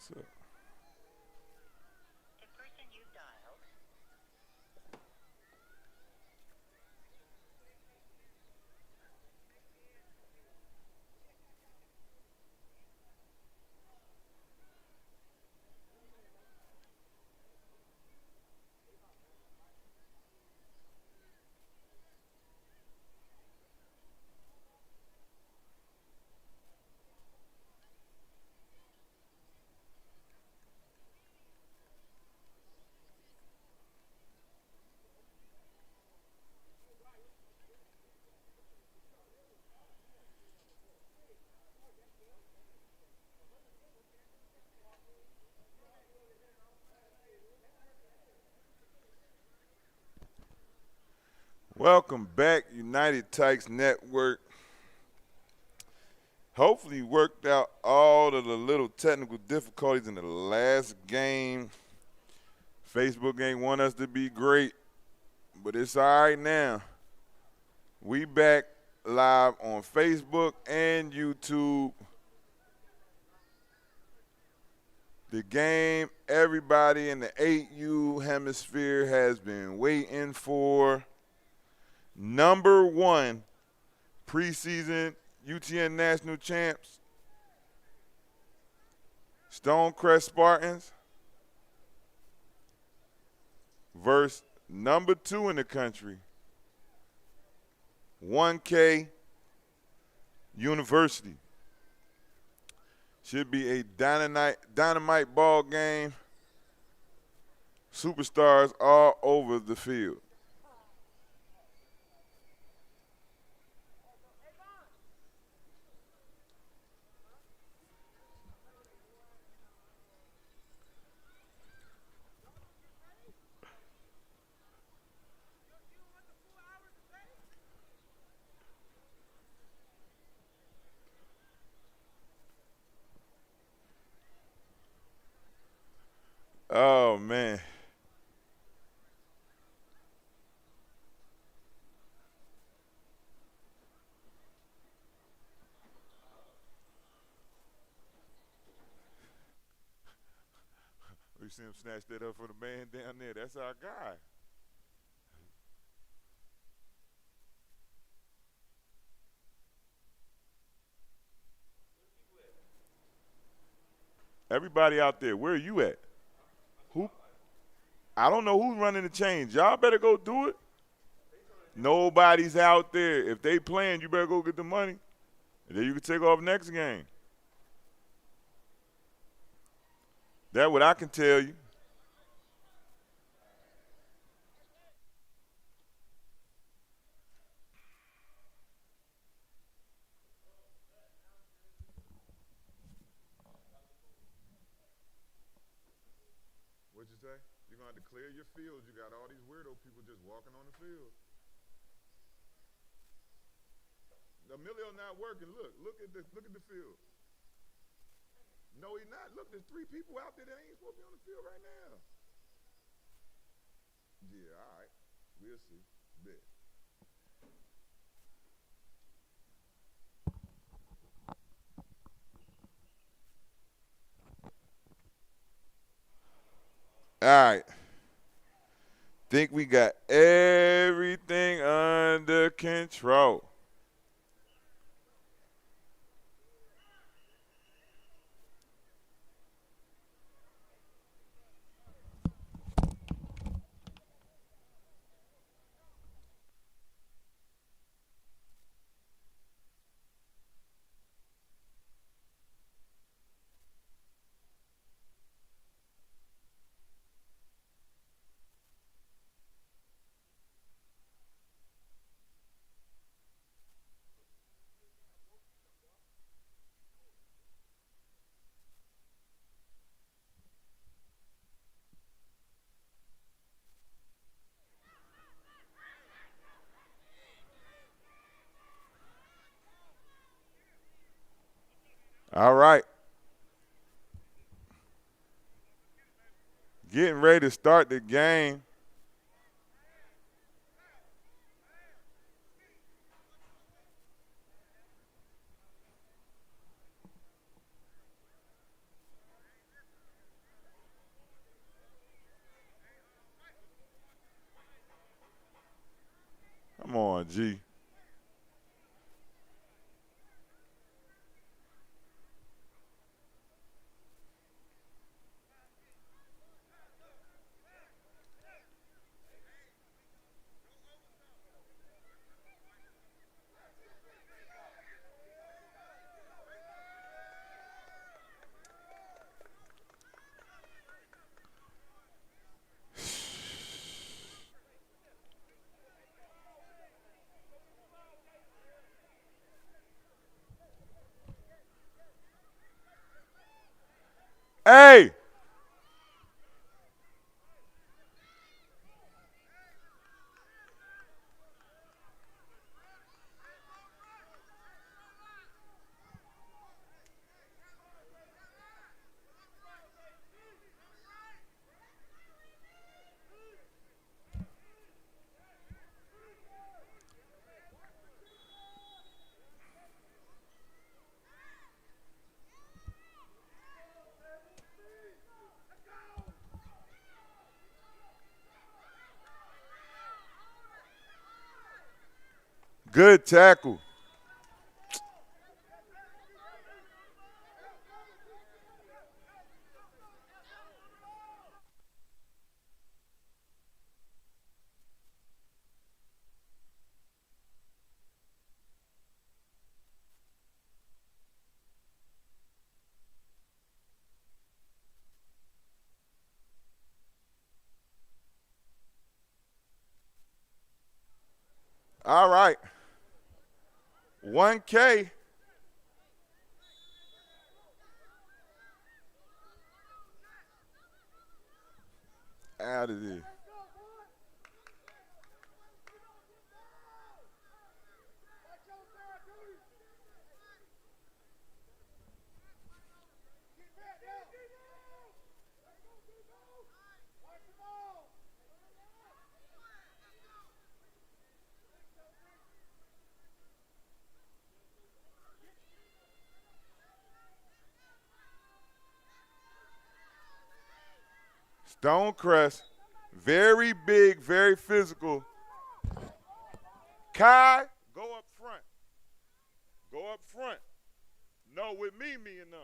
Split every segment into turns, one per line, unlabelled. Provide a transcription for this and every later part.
What's up?
The person you dialed.
Welcome back, United Tykes Network. Hopefully, you worked out all of the little technical difficulties in the last game. Facebook ain't want us to be great, but it's all right now. We back live on Facebook and YouTube. The game everybody in the 8U hemisphere has been waiting for. Number one preseason UTN national champs, Stonecrest Spartans, versus number two in the country, 1K University. Should be a dynamite ball game. Superstars all over the field. Oh, man. We see him snatch that up for the man down there. That's our guy. Everybody out there, where are you at? Who? I don't know who's running the change. Y'all better go do it. Nobody's out there. If they playing, you better go get the money. And then you can take off next game. That's what I can tell you. What'd you say? You're going to have to clear your field. You got all these weirdo people just walking on the field. Emilio not working. Look at the field. No, he's not. Look, there's three people out there that ain't supposed to be on the field right now. Yeah, all right. We'll see. Bet. All right. Think we got everything under control. All right. Getting ready to start the game. on, G. Hey! Good tackle. All right. 1K. Out of there. Stonecrest, very big, very physical. Kai, go up front. Go up front. No, with me and them.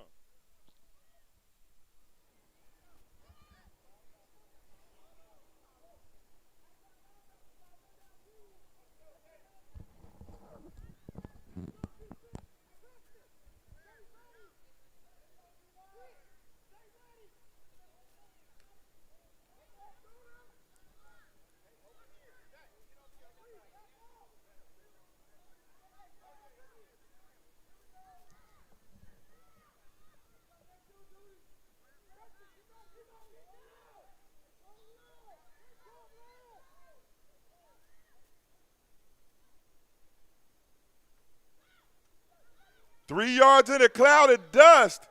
Three yards in a cloud of dust.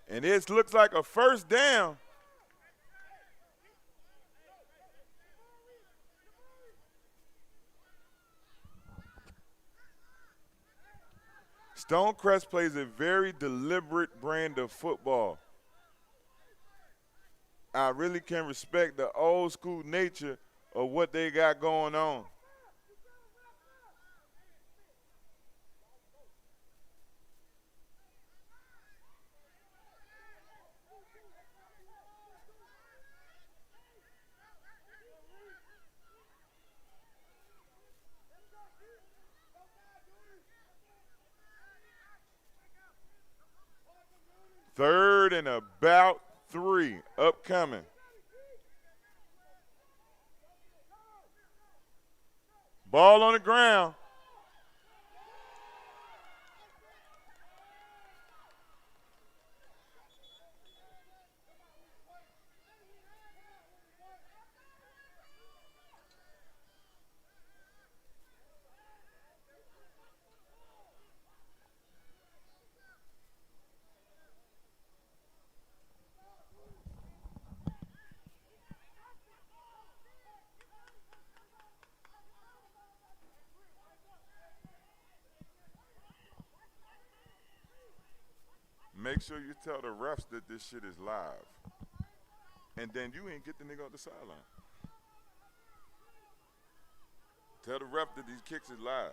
And it looks like a first down. Stonecrest plays a very deliberate brand of football. I really can respect the old school nature of what they got going on. Third and about 3 upcoming. Ball on the ground. Make sure you tell the refs that this shit is live. And then you ain't get the nigga off the sideline. Tell the ref that these kicks is live.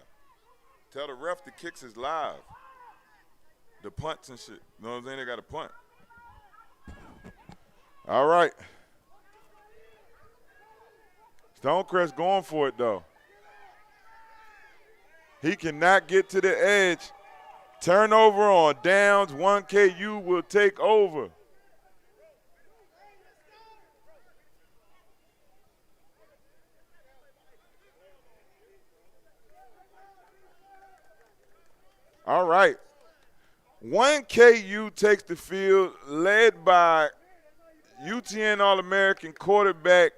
Tell the ref the kicks is live. The punts and shit. You know what I'm saying? They got to punt. All right. Stonecrest going for it, though. He cannot get to the edge. Turnover on downs. 1KU will take over. All right. 1KU takes the field, led by UTN All-American quarterback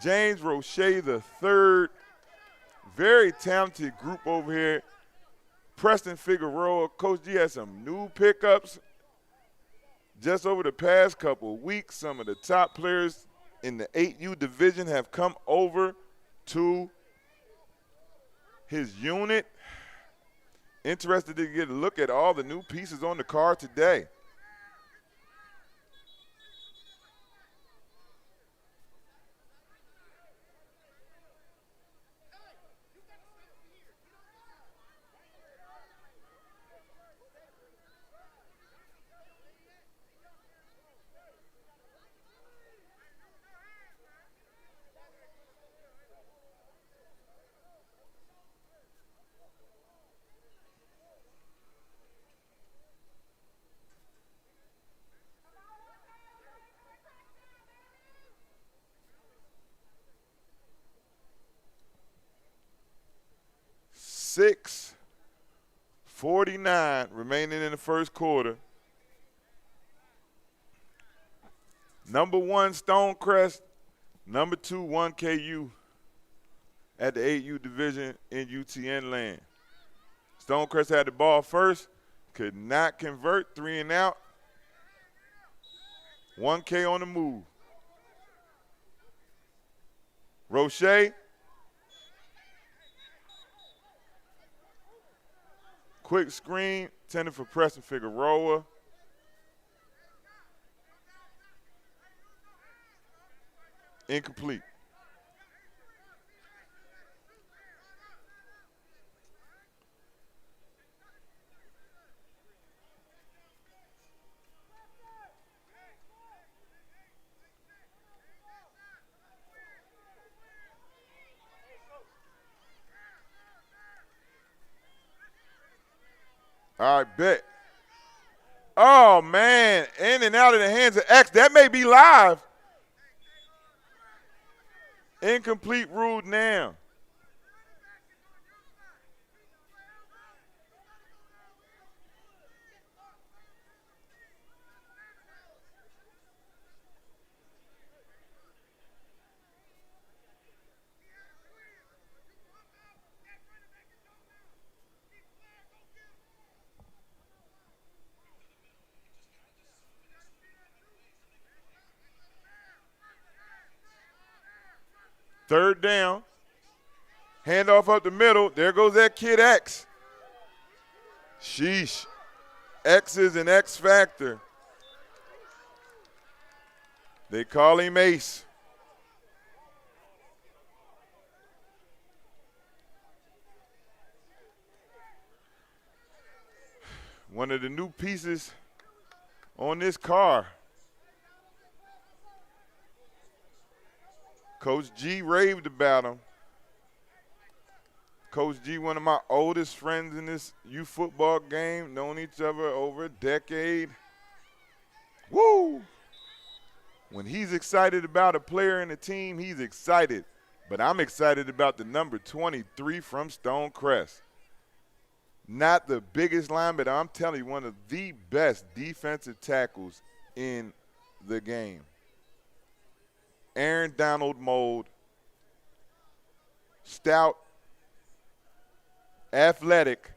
James Roche III. Very talented group over here. Preston Figueroa. Coach G has some new pickups just over the past couple of weeks. Some of the top players in the 8U division have come over to his unit. Interested to get a look at all the new pieces on the card today. .49 remaining in the first quarter. Number 1, Stonecrest. Number 2, 1KU at the 8U division in UTN land. Stonecrest had the ball first, could not convert, 3 and out. 1K on the move. Roche. Quick screen, intended for Preston Figueroa. Incomplete. All right, bet. Oh, man, in and out of the hands of X. That may be live. Incomplete ruled now. Third down. Handoff up the middle. There goes that kid X. Sheesh. X is an X factor. They call him Ace. One of the new pieces on this car. Coach G raved about him. Coach G, one of my oldest friends in this youth football game, known each other over a decade. Woo! When he's excited about a player in the team, he's excited. But I'm excited about the number 23 from Stonecrest. Not the biggest line, but I'm telling you, one of the best defensive tackles in the game. Aaron Donald mold, stout, athletic,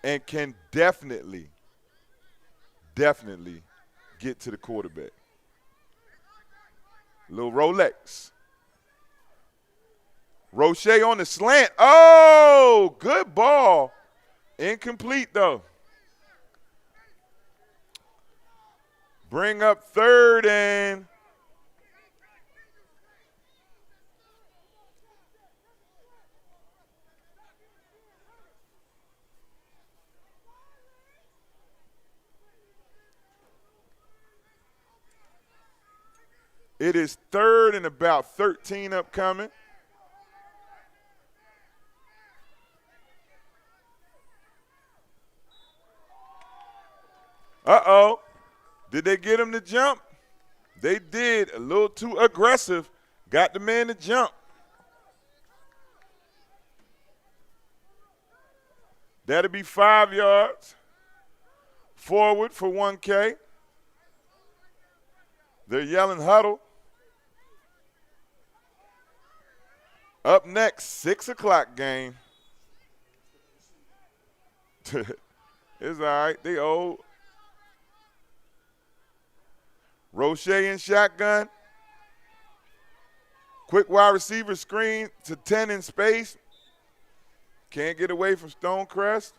and can definitely get to the quarterback. Little Rolex. Roche on the slant. Oh, good ball. Incomplete, though. Bring up third and It is 3rd and about 13 upcoming. Uh-oh. Did they get him to jump? They did. A little too aggressive. Got the man to jump. That'll be 5 yards. Forward for 1K. They're yelling huddle. Up next, 6 o'clock game. It's all right. They old. Roche in shotgun. Quick wide receiver screen to 10 in space. Can't get away from Stonecrest.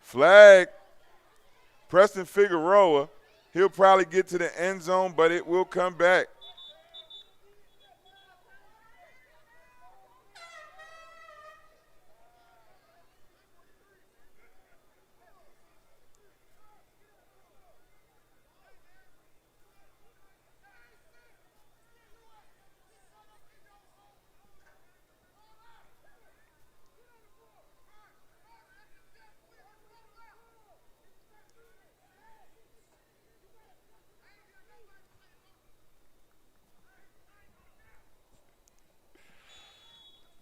Flag. Preston Figueroa. He'll probably get to the end zone, but it will come back.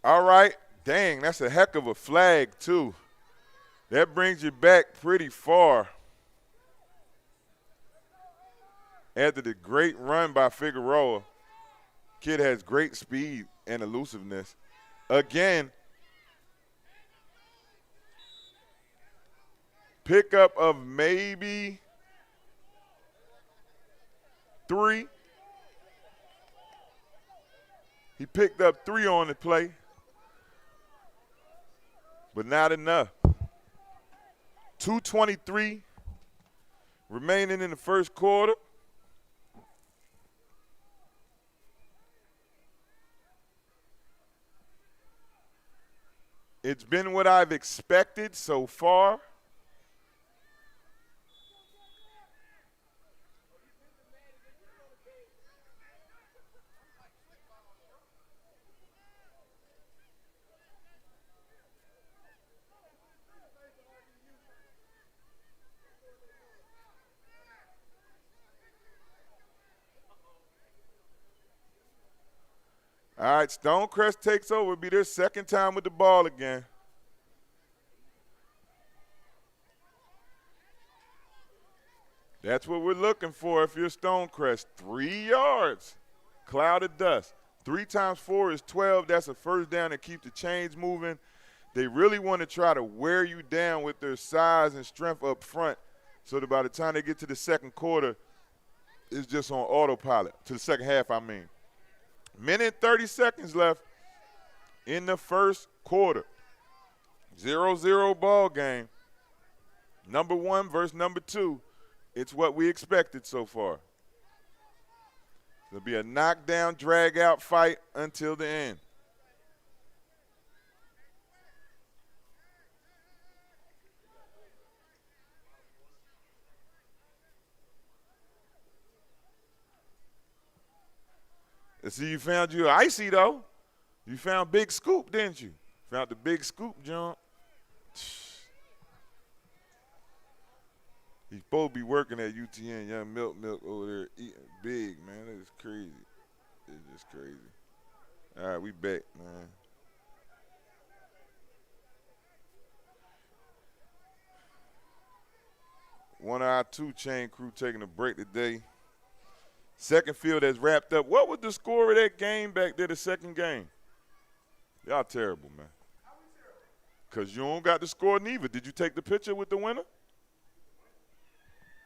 All right. Dang, that's a heck of a flag, too. That brings you back pretty far. After the great run by Figueroa, kid has great speed and elusiveness. Again, pickup of maybe 3. He picked up 3 on the play, but not enough. 2:23 remaining in the first quarter. It's been what I've expected so far. All right, Stonecrest takes over. It'll be their second time with the ball again. That's what we're looking for if you're Stonecrest. 3 yards, cloud of dust. 3 times 4 is 12. That's a first down to keep the chains moving. They really want to try to wear you down with their size and strength up front so that by the time they get to the second quarter, it's just on autopilot. To the second half, I mean. Minute 30 seconds left in the first quarter. 0-0 ball game. Number 1 versus number 2. It's what we expected so far. There'll be a knockdown, drag-out fight until the end. Let's see, you found you icy, though. You found Big Scoop, didn't you? Found the Big Scoop jump. He's supposed to be working at UTN, Young Milk over there eating big, man. It's crazy. It's just crazy. All right, we back, man. One of our 2 chain crew taking a break today. Second field has wrapped up. What was the score of that game back there, the second game? Y'all terrible, man. Because you don't got the score neither. Did you take the picture with the winner?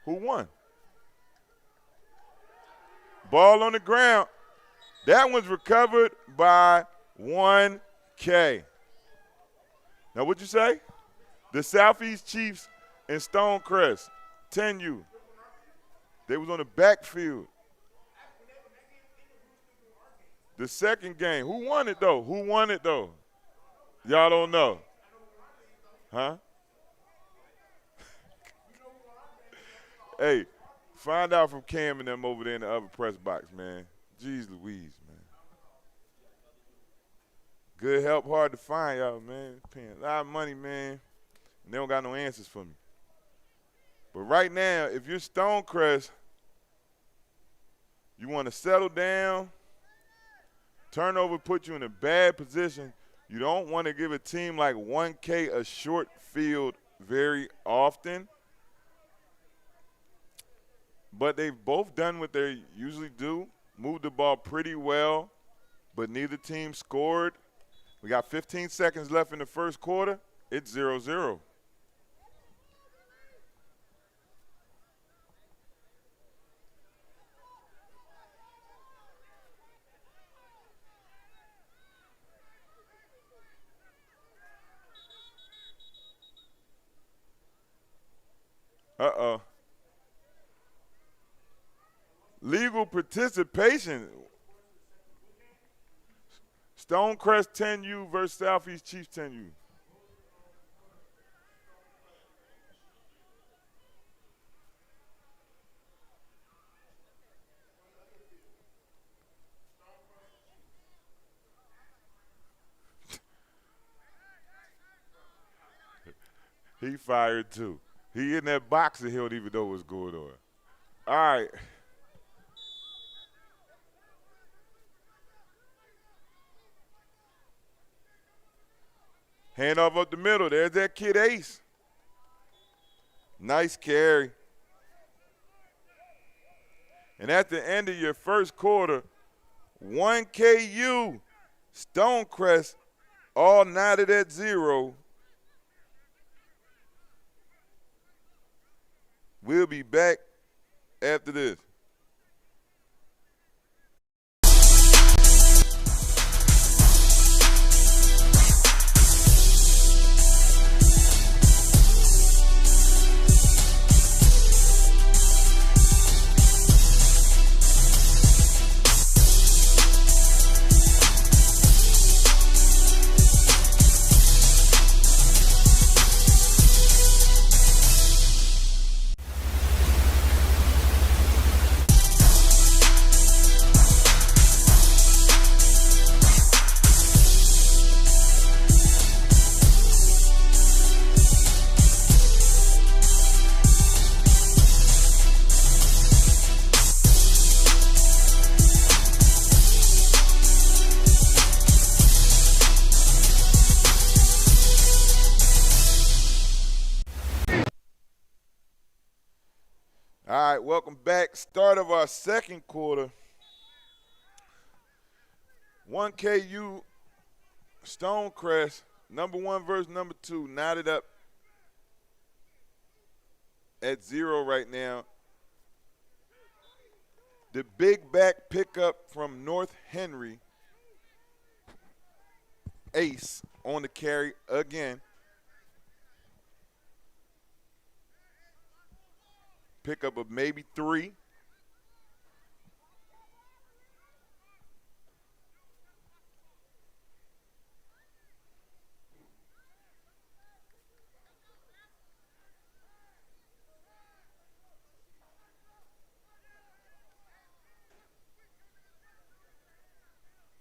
Who won? Ball on the ground. That one's recovered by 1K. Now, what'd you say? The Southeast Chiefs and Stonecrest, 10U. They was on the backfield. The second game. Who won it, though? Who won it, though? Y'all don't know. Huh? Hey, find out from Cam and them over there in the other press box, man. Jeez Louise, man. Good help, hard to find, y'all, man. Paying a lot of money, man. And they don't got no answers for me. But right now, if you're Stonecrest, you want to settle down. Turnover put you in a bad position. You don't want to give a team like 1K a short field very often. But they've both done what they usually do, moved the ball pretty well, but neither team scored. We got 15 seconds left in the first quarter. It's 0-0. Uh-oh. Legal participation. Stonecrest 10U versus Southeast Chiefs 10U. He fired too. He in that box and he don't even know what's going on. All right. Hand off up the middle. There's that kid Ace. Nice carry. And at the end of your first quarter, 1KU, Stonecrest, all knotted at 0. We'll be back after this. All right, welcome back. Start of our second quarter. 1KU, Stonecrest, number 1 versus number 2, knotted up at 0 right now. The big back pickup from North Henry, Ace on the carry again. Pickup of maybe 3.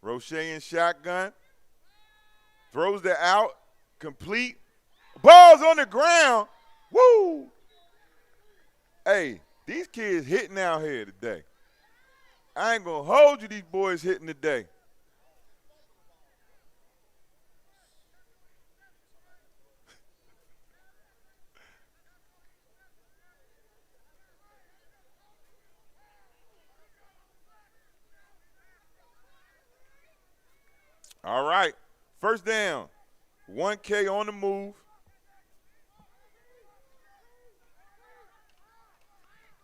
Roche in shotgun. Throws it out. Complete. Ball's on the ground. Woo! Hey, these kids hitting out here today. I ain't going to hold you, these boys hitting today. All right, first down. 1K on the move.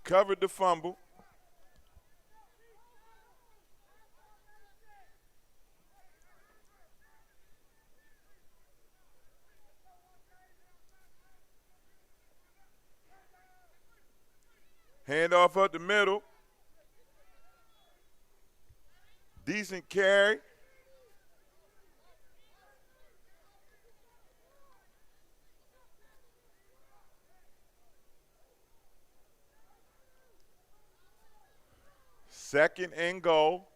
Covered the fumble. Handoff up the middle. Decent carry. Second and goal.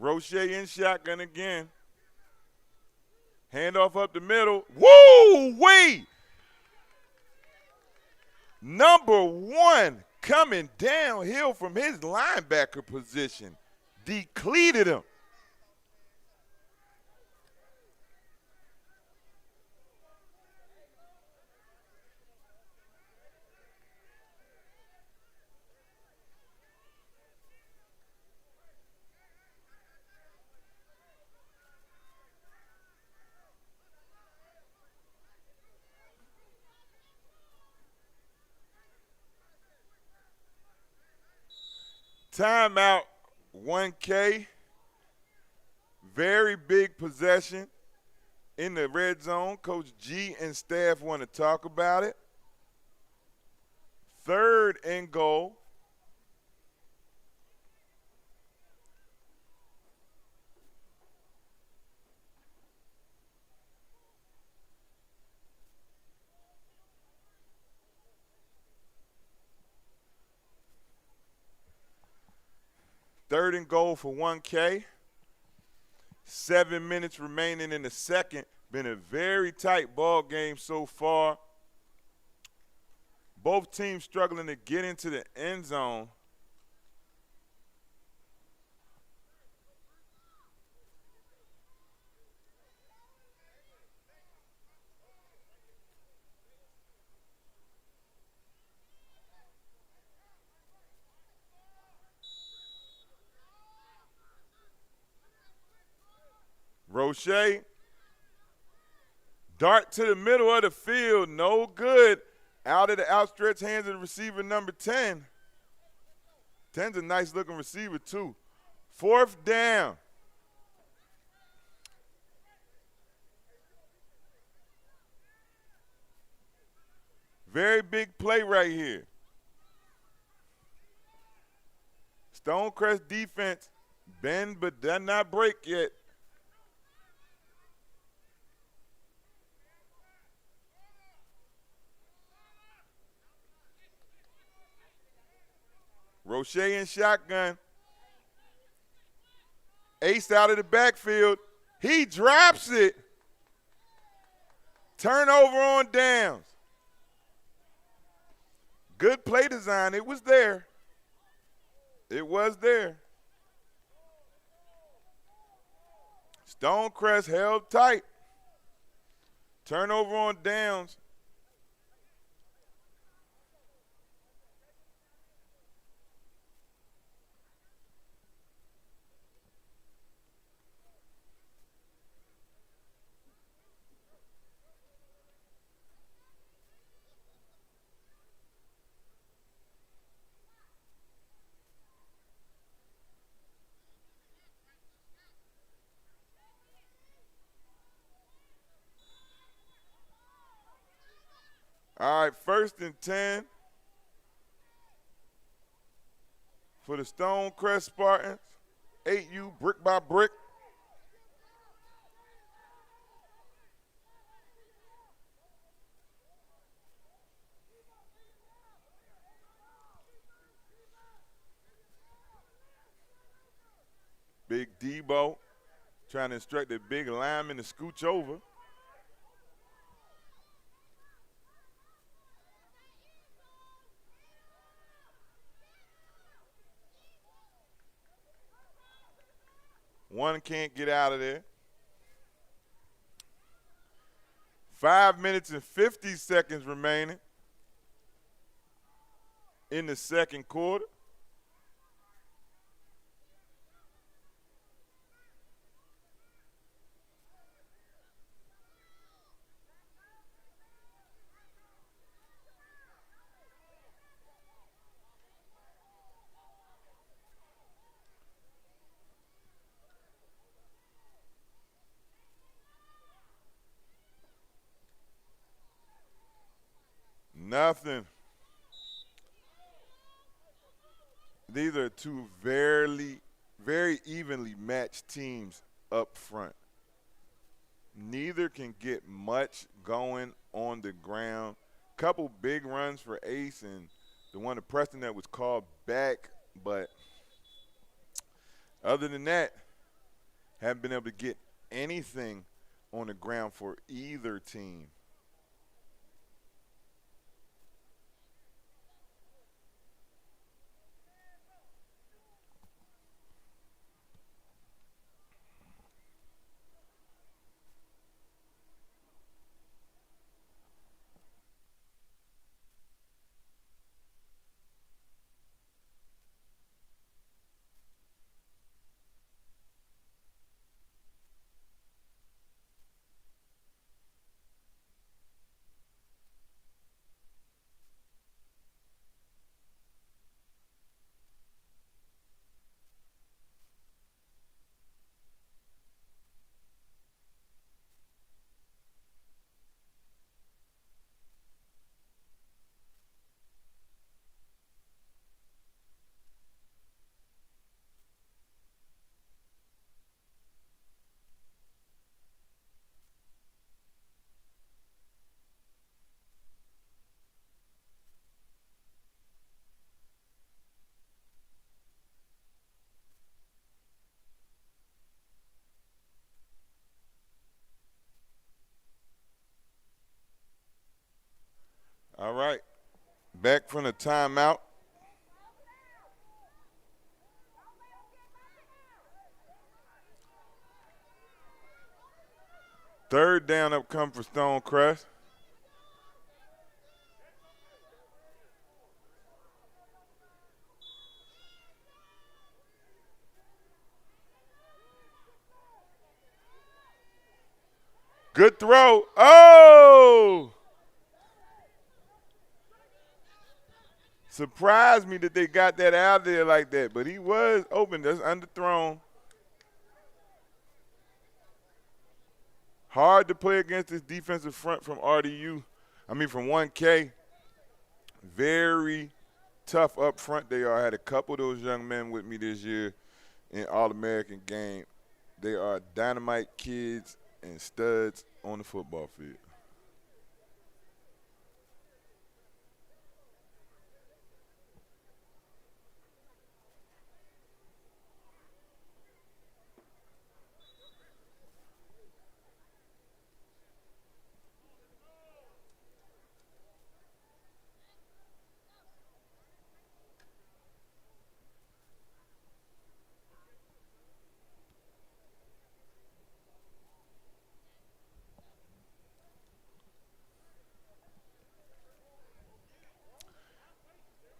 Roche in shotgun again. Handoff up the middle. Woo-wee! Number one coming downhill from his linebacker position. Depleted him. Timeout, 1K. Very big possession in the red zone. Coach G and staff want to talk about it. Third and goal. Third and goal for 1K. 7 minutes remaining in the second. Been a very tight ball game so far. Both teams struggling to get into the end zone. Roche, dart to the middle of the field, no good. Out of the outstretched hands of the receiver, number 10. 10's a nice looking receiver too. Fourth down. Very big play right here. Stonecrest defense, bend but does not break yet. Roche in shotgun. Ace out of the backfield. He drops it. Turnover on downs. Good play design. It was there. It was there. Stonecrest held tight. Turnover on downs. All right, 1st and 10 for the Stonecrest Spartans. 8U brick by brick. Big Debo trying to instruct the big lineman to scooch over. One can't get out of there. 5 minutes and 50 seconds remaining in the second quarter. nothing. These are two very evenly matched teams up front. Neither can get much going on the ground. Couple big runs for Ace and the one to Preston that was called back, but other than that, haven't been able to get anything on the ground for either team. All right, back from the timeout. Third down up come for Stonecrest. Good throw. Oh! Surprised me that they got that out there like that, but he was open. That's underthrown. Hard to play against this defensive front from RDU. From 1K. Very tough up front they are. I had a couple of those young men with me this year in All-American game. They are dynamite kids and studs on the football field.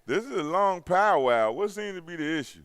This is a long powwow. What seems to be the issue?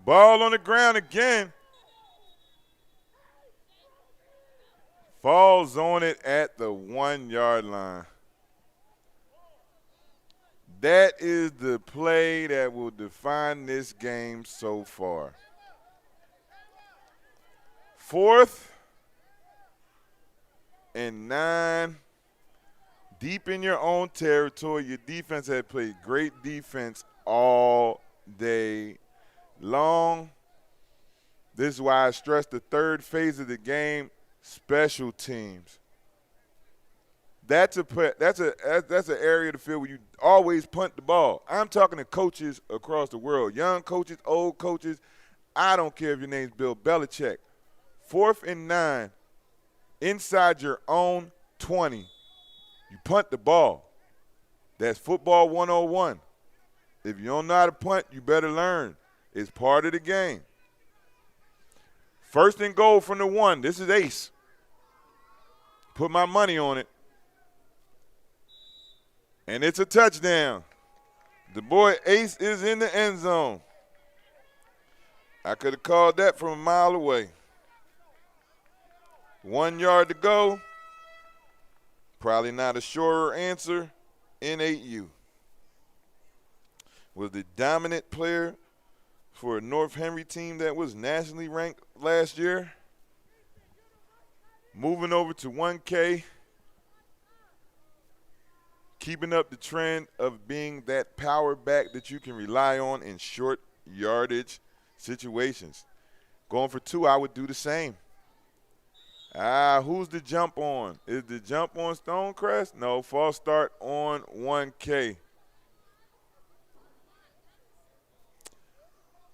Ball on the ground again. Falls on it at the 1 yard line. That is the play that will define this game so far. 4th and 9. Deep in your own territory. Your defense had played great defense all day long. This is why I stress the third phase of the game, special teams. That's an area of the field where you always punt the ball. I'm talking to coaches across the world, young coaches, old coaches. I don't care if your name's Bill Belichick. 4th and 9, inside your own 20. You punt the ball. That's football 101. If you don't know how to punt, you better learn. It's part of the game. 1st and goal from the 1. This is ace. Put my money on it. And it's a touchdown. The boy Ace is in the end zone. I could have called that from a mile away. 1 yard to go. Probably not a surer answer. N8U was the dominant player for a North Henry team that was nationally ranked last year. Moving over to 1K. Keeping up the trend of being that power back that you can rely on in short yardage situations. Going for 2, I would do the same. Who's the jump on? Is the jump on Stonecrest? No, false start on 1K.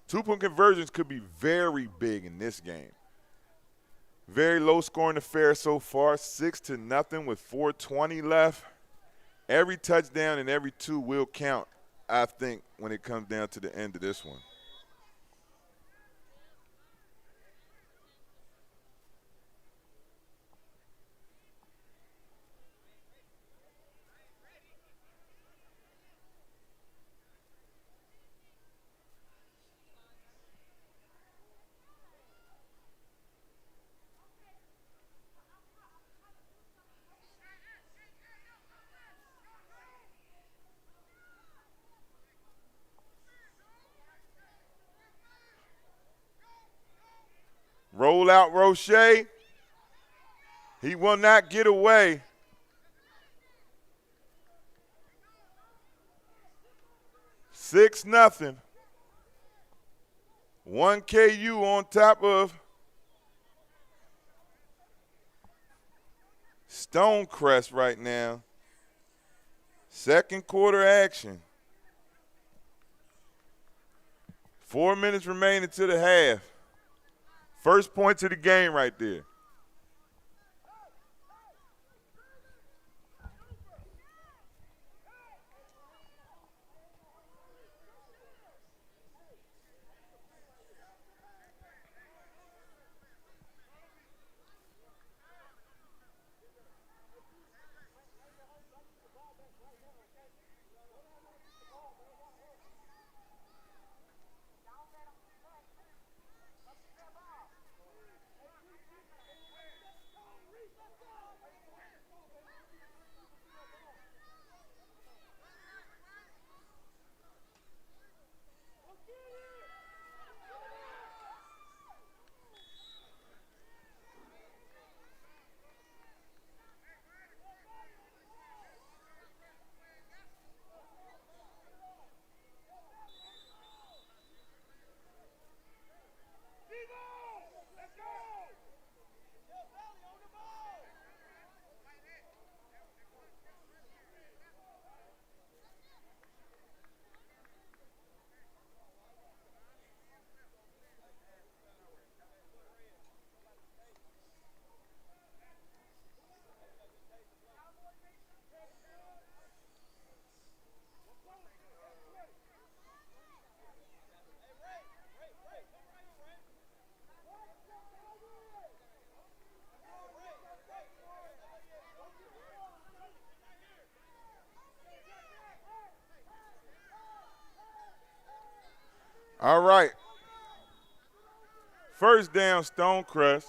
2-point conversions could be very big in this game. Very low scoring affair so far, 6-0 with 4:20 left. Every touchdown and every 2 will count, I think, when it comes down to the end of this one. Roll out Roche. He will not get away. Six nothing. 1KU on top of Stonecrest right now. Second quarter action. 4 minutes remaining to the half. First points of the game right there. All right. First down, Stonecrest.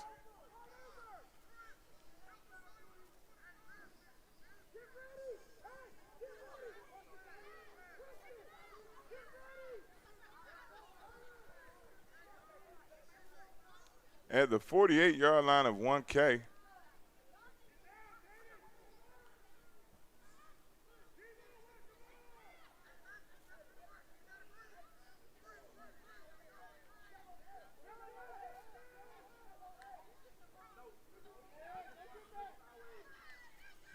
at the 48-yard line of 1K.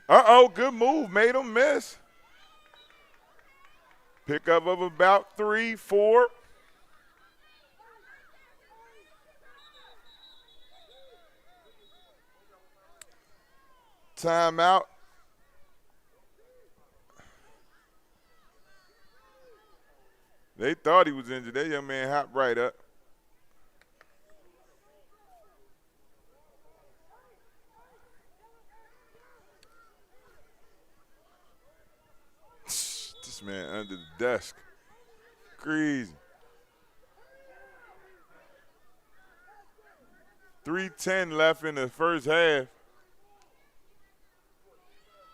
Uh-oh, good move. Made him miss. Pickup of about 3, 4. Timeout. They thought he was injured. That young man hopped right up. This man under the desk. Crazy. 3:10 left in the first half.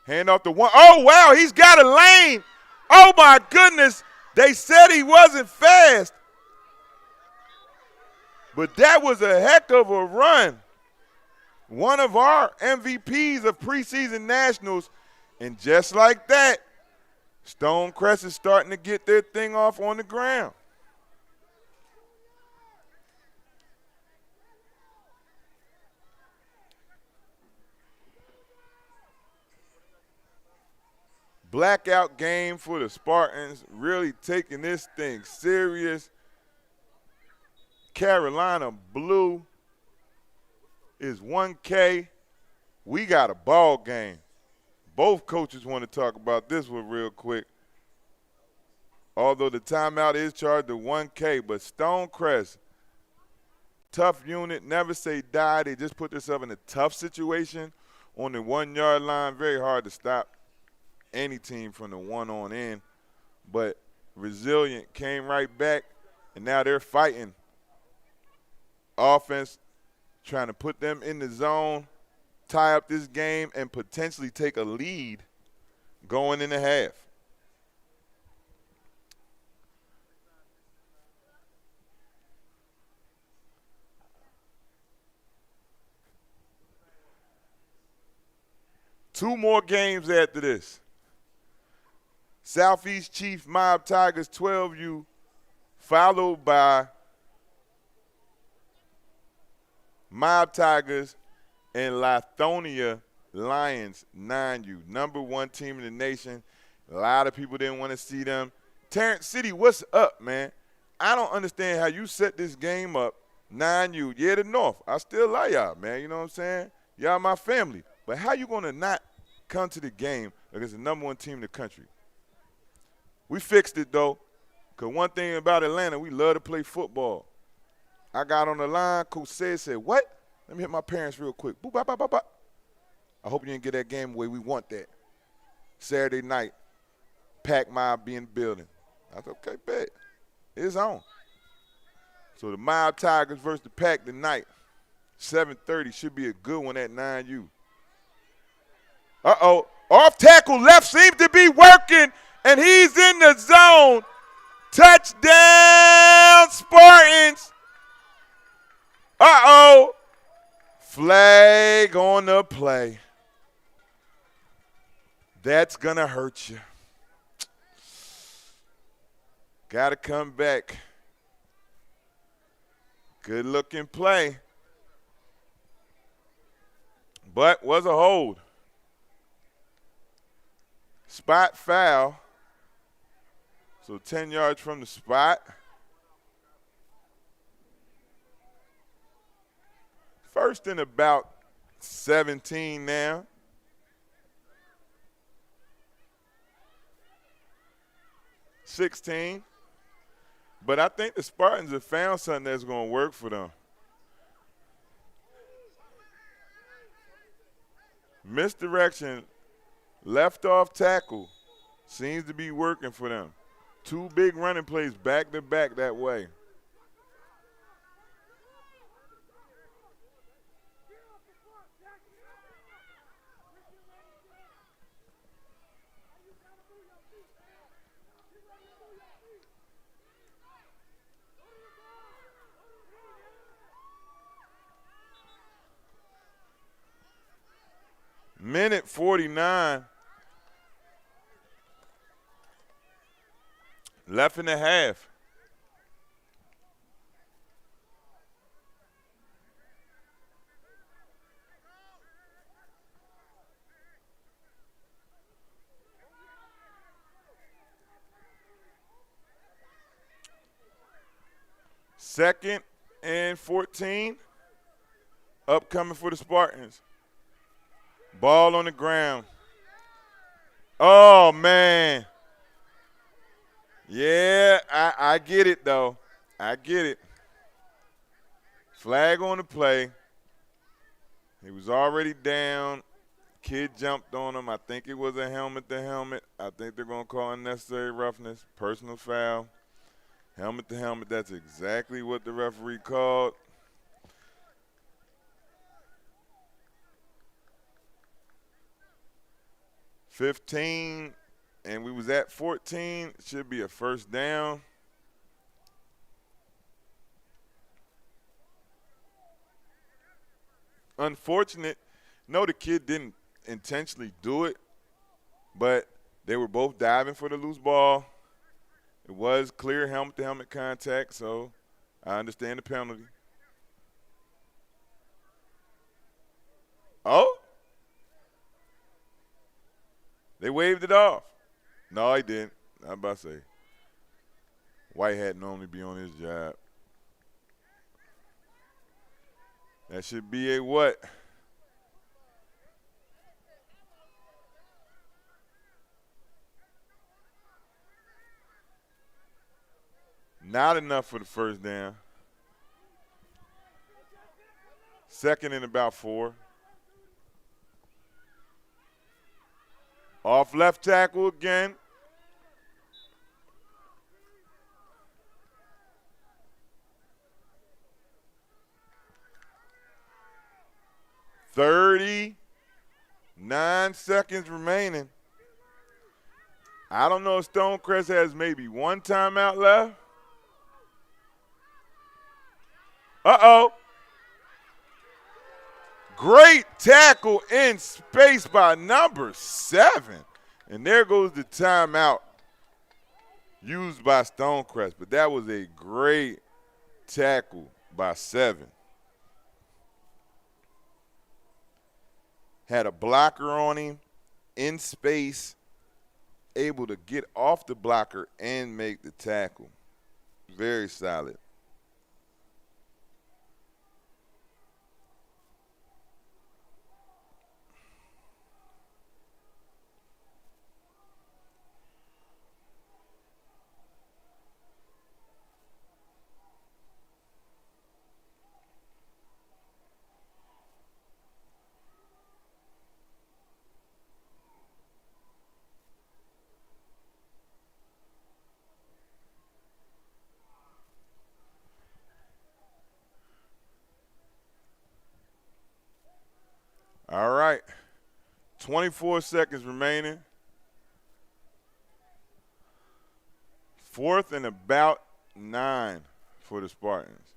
Hand off the one. Oh, wow, he's got a lane. Oh, my goodness. They said he wasn't fast. But that was a heck of a run. One of our MVPs of preseason nationals. And just like that, Stonecrest is starting to get their thing off on the ground. Blackout game for the Spartans, really taking this thing serious. Carolina Blue is 1K. We got a ball game. Both coaches want to talk about this one real quick. Although the timeout is charged to 1K, but Stonecrest, tough unit, never say die. They just put themselves in a tough situation on the 1-yard line. Very hard to stop any team from the one on in. But resilient, came right back, and now they're fighting. Offense trying to put them in the zone, tie up this game, and potentially take a lead going in the half. Two more games after this. Southeast Chief Mob Tigers 12U, followed by Mob Tigers and Lithonia Lions 9U. Number 1 team in the nation. A lot of people didn't want to see them. Terrence City, what's up, man? I don't understand how you set this game up. 9U, yeah, the North. I still like y'all, man. You know what I'm saying? Y'all my family. But how you going to not come to the game against the number 1 team in the country? We fixed it, though, because one thing about Atlanta, we love to play football. I got on the line. Coach said, what? Let me hit my parents real quick. Boop, bop, bop, bop, bop. I hope you didn't get that game away. We want that. Saturday night, Pack Mob be in the building. I said, okay, bet. It's on. So the Mob Tigers versus the Pack tonight, 7:30, should be a good one at 9U. Uh-oh. Off tackle left seems to be working, and he's in the zone. Touchdown, Spartans. Uh-oh. Flag on the play. That's going to hurt you. Got to come back. Good-looking play. But was a hold. Spot foul. So 10 yards from the spot. First and about 17 now. $16. But I think the Spartans have found something that's going to work for them. Misdirection, left off tackle, seems to be working for them. 2 big running plays back to back that way. Minute 49 left in the half. Second and 14. Upcoming for the Spartans. Ball on the ground. Oh, man. Yeah, I get it, though. I get it. Flag on the play. He was already down. Kid jumped on him. I think it was a helmet to helmet. I think they're going to call unnecessary roughness, personal foul. Helmet to helmet, that's exactly what the referee called. $15, and we was at 14. Should be a first down. Unfortunate. No, the kid didn't intentionally do it, but they were both diving for the loose ball. It was clear helmet-to-helmet contact, so I understand the penalty. Oh? They waved it off. No, he didn't. I'm about to say. White hat normally be on his job. That should be a what? Not enough for the first down. Second and about 4. Off left tackle again. $39 seconds remaining. I don't know if Stonecrest has maybe one timeout left. Uh-oh. Great tackle in space by number 7. And there goes the timeout used by Stonecrest. But that was a great tackle by 7. Had a blocker on him in space, able to get off the blocker and make the tackle. Very solid. All right. 24 seconds remaining. 4th and about 9 for the Spartans.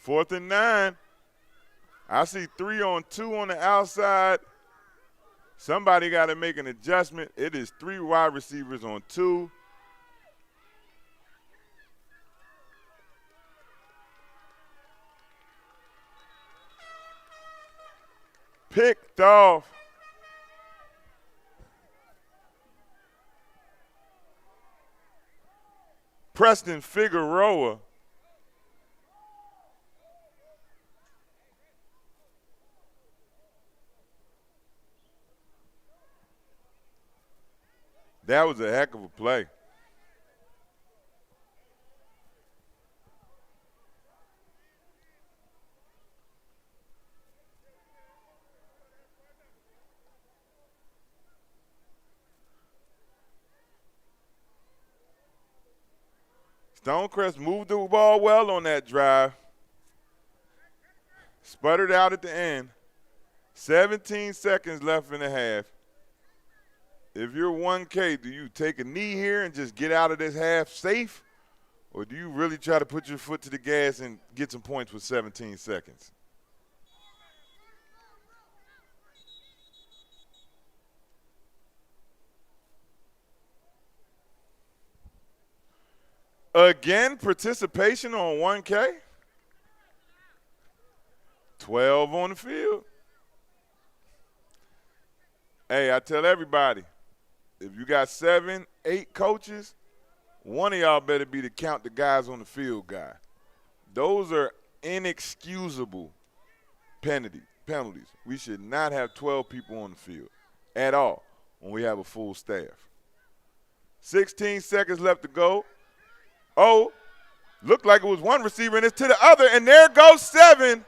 Fourth and 9. I see 3 on 2 on the outside. Somebody got to make an adjustment. It is 3 wide receivers on 2. Picked off. Preston Figueroa. That was a heck of a play. Stonecrest moved the ball well on that drive. Sputtered out at the end. 17 seconds left in the half. If you're 1K, do you take a knee here and just get out of this half safe? Or do you really try to put your foot to the gas and get some points with 17 seconds? Again, participation on 1K. 12 on the field. Hey, I tell everybody, if you got 7, 8 coaches, one of y'all better be to count the guys on the field guy. Those are inexcusable penalties. We should not have 12 people on the field at all when we have a full staff. 16 seconds left to go. Oh, looked like it was one receiver and it's to the other, and there goes 7.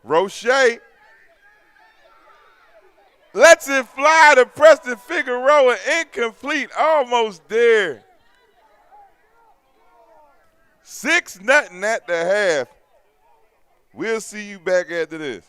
Roche lets it fly to Preston Figueroa, incomplete, almost there. 6-0 at the half. We'll see you back after this.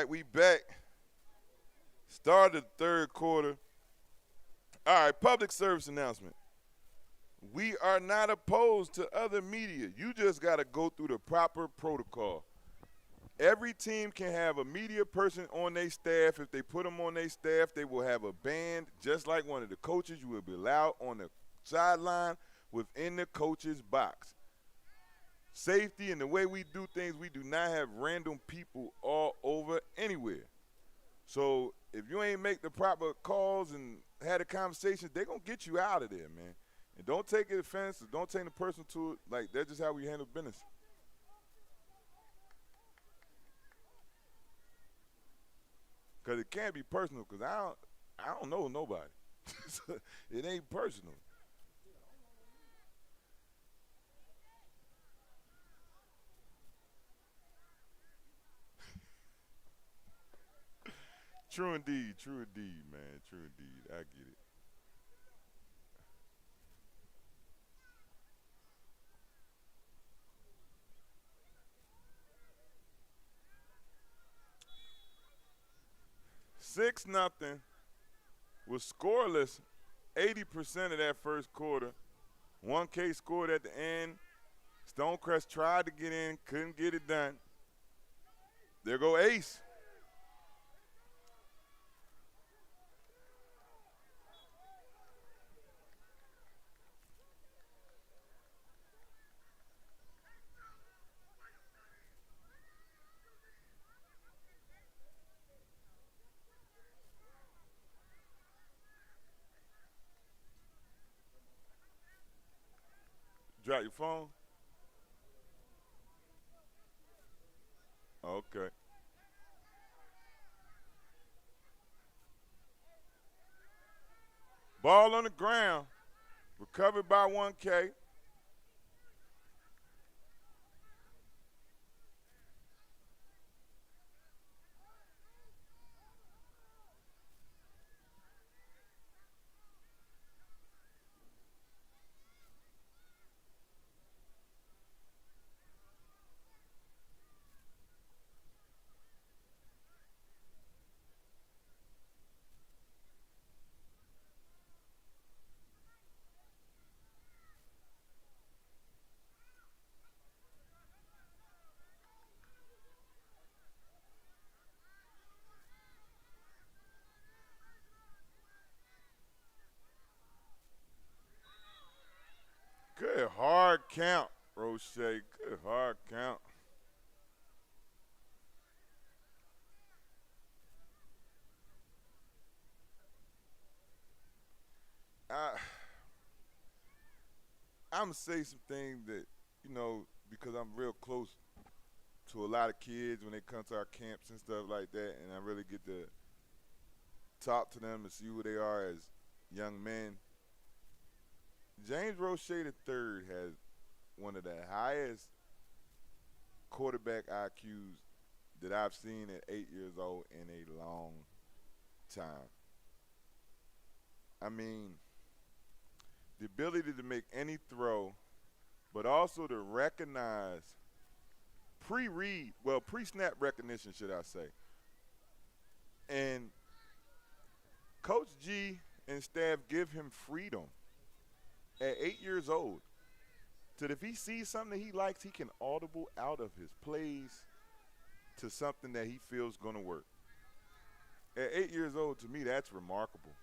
right, we back. Started the third quarter. All right, public service announcement. We are not opposed to other media. You just got to go through the proper protocol. Every team can have a media person on their staff. If they put them on their staff, they will have a band just like one of the coaches. You will be allowed on the sideline within the coach's box. Safety and the way we do things, we do not have random people all over anywhere. So if you ain't make the proper calls and had a conversation, they're going to get you out of there, man. And don't take it offensive. Don't take it personal to it. Like, that's just how we handle business. Because it can't be personal because I don't know nobody. It ain't personal. True indeed, man. True indeed. I get it. 6-0 was scoreless 80% of that first quarter. 1K scored at the end. Stonecrest tried to get in, couldn't get it done. There go Ace. Drop your phone? Okay. Ball on the ground. Recovered by 1K. Good hard count, Roche. Good hard count. I, I'm going to say some things that, because I'm real close to a lot of kids when they come to our camps and stuff like that, and I really get to talk to them and see who they are as young men. James Roche III has one of the highest quarterback IQs that I've seen at 8 years old in a long time. I mean, the ability to make any throw, but also to recognize pre-snap recognition, should I say. And Coach G and staff give him freedom at 8 years old. So that if he sees something that he likes, he can audible out of his plays to something that he feels going to work. At 8 years old, to me, that's remarkable.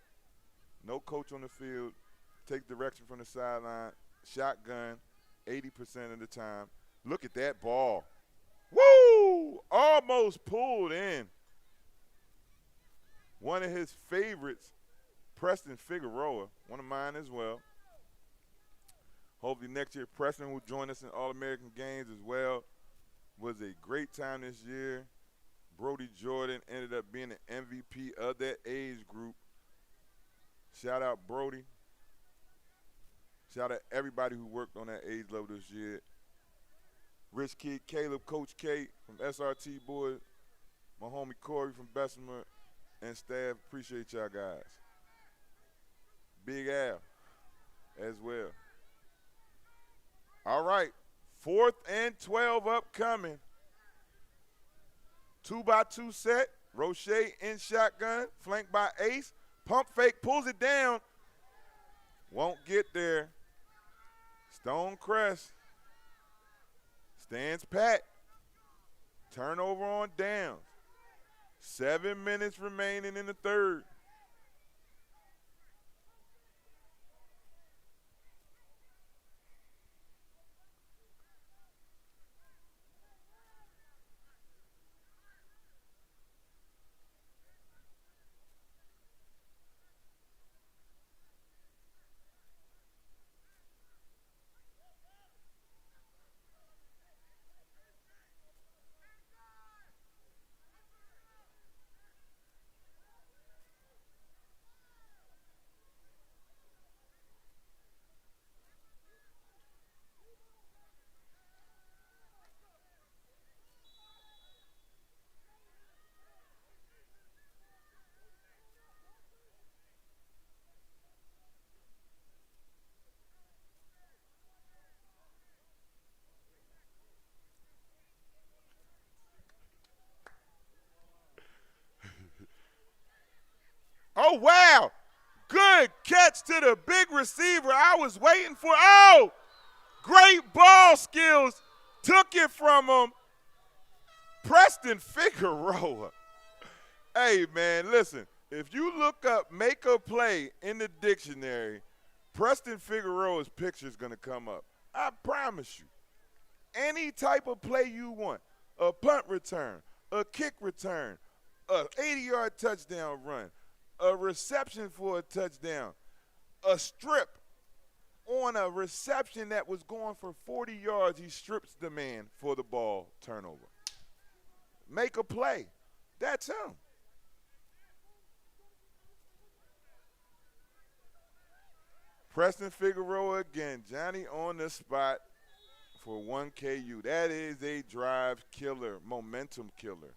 No coach on the field, take direction from the sideline, shotgun 80% of the time. Look at that ball. Woo! Almost pulled in. One of his favorites, Preston Figueroa, one of mine as well. Hopefully next year Preston will join us in All-American games as well. Was a great time this year. Brody Jordan ended up being the MVP of that age group. Shout out Brody. Shout out everybody who worked on that age level this year. Rich Kid Caleb, Coach K from SRT Boys, my homie Corey from Bessemer, and staff. Appreciate y'all guys. Big Al as well. All right, 4th and 12 upcoming. 2-by-2 set. Roche in shotgun, flanked by Ace. Pump fake, pulls it down. Won't get there. Stonecrest stands pat. Turnover on downs. 7 minutes remaining in the third. Oh, wow. Good catch to the big receiver. I was waiting for. Oh, great ball skills. Took it from him. Preston Figueroa. Hey, man, listen. If you look up make a play in the dictionary, Preston Figueroa's picture is going to come up. I promise you. Any type of play you want, a punt return, a kick return, a 80-yard touchdown run, a reception for a touchdown, a strip on a reception that was going for 40 yards, he strips the man for the ball turnover. Make a play. That's him. Preston Figueroa again, Johnny on the spot for 1KU. That is a drive killer, momentum killer.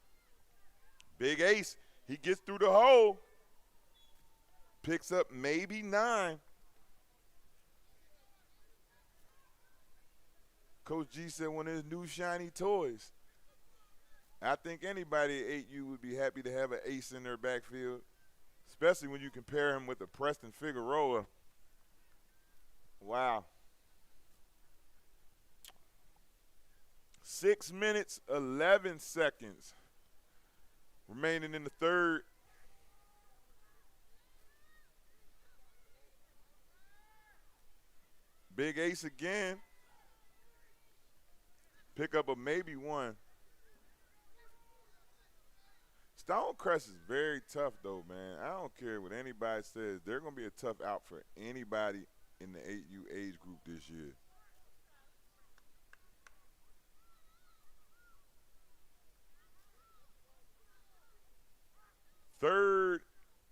Big Ace, he gets through the hole. Picks up maybe 9. Coach G said one of his new shiny toys. I think anybody at 8U would be happy to have an ace in their backfield, especially when you compare him with the Preston Figueroa. Wow. 6 minutes, 11 seconds remaining in the third. Big Ace again. Pick up a maybe 1. Stonecrest is very tough, though, man. I don't care what anybody says. They're going to be a tough out for anybody in the 8U age group this year. Third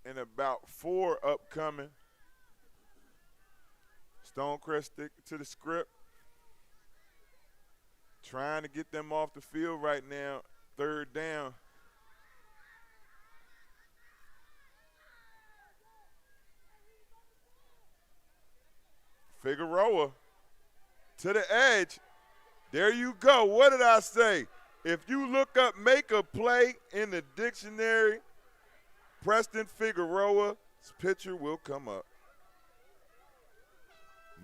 and about 4 upcoming. Stonecrest stick to the script. Trying to get them off the field right now. Third down. Figueroa to the edge. There you go. What did I say? If you look up make a play in the dictionary, Preston Figueroa's picture will come up.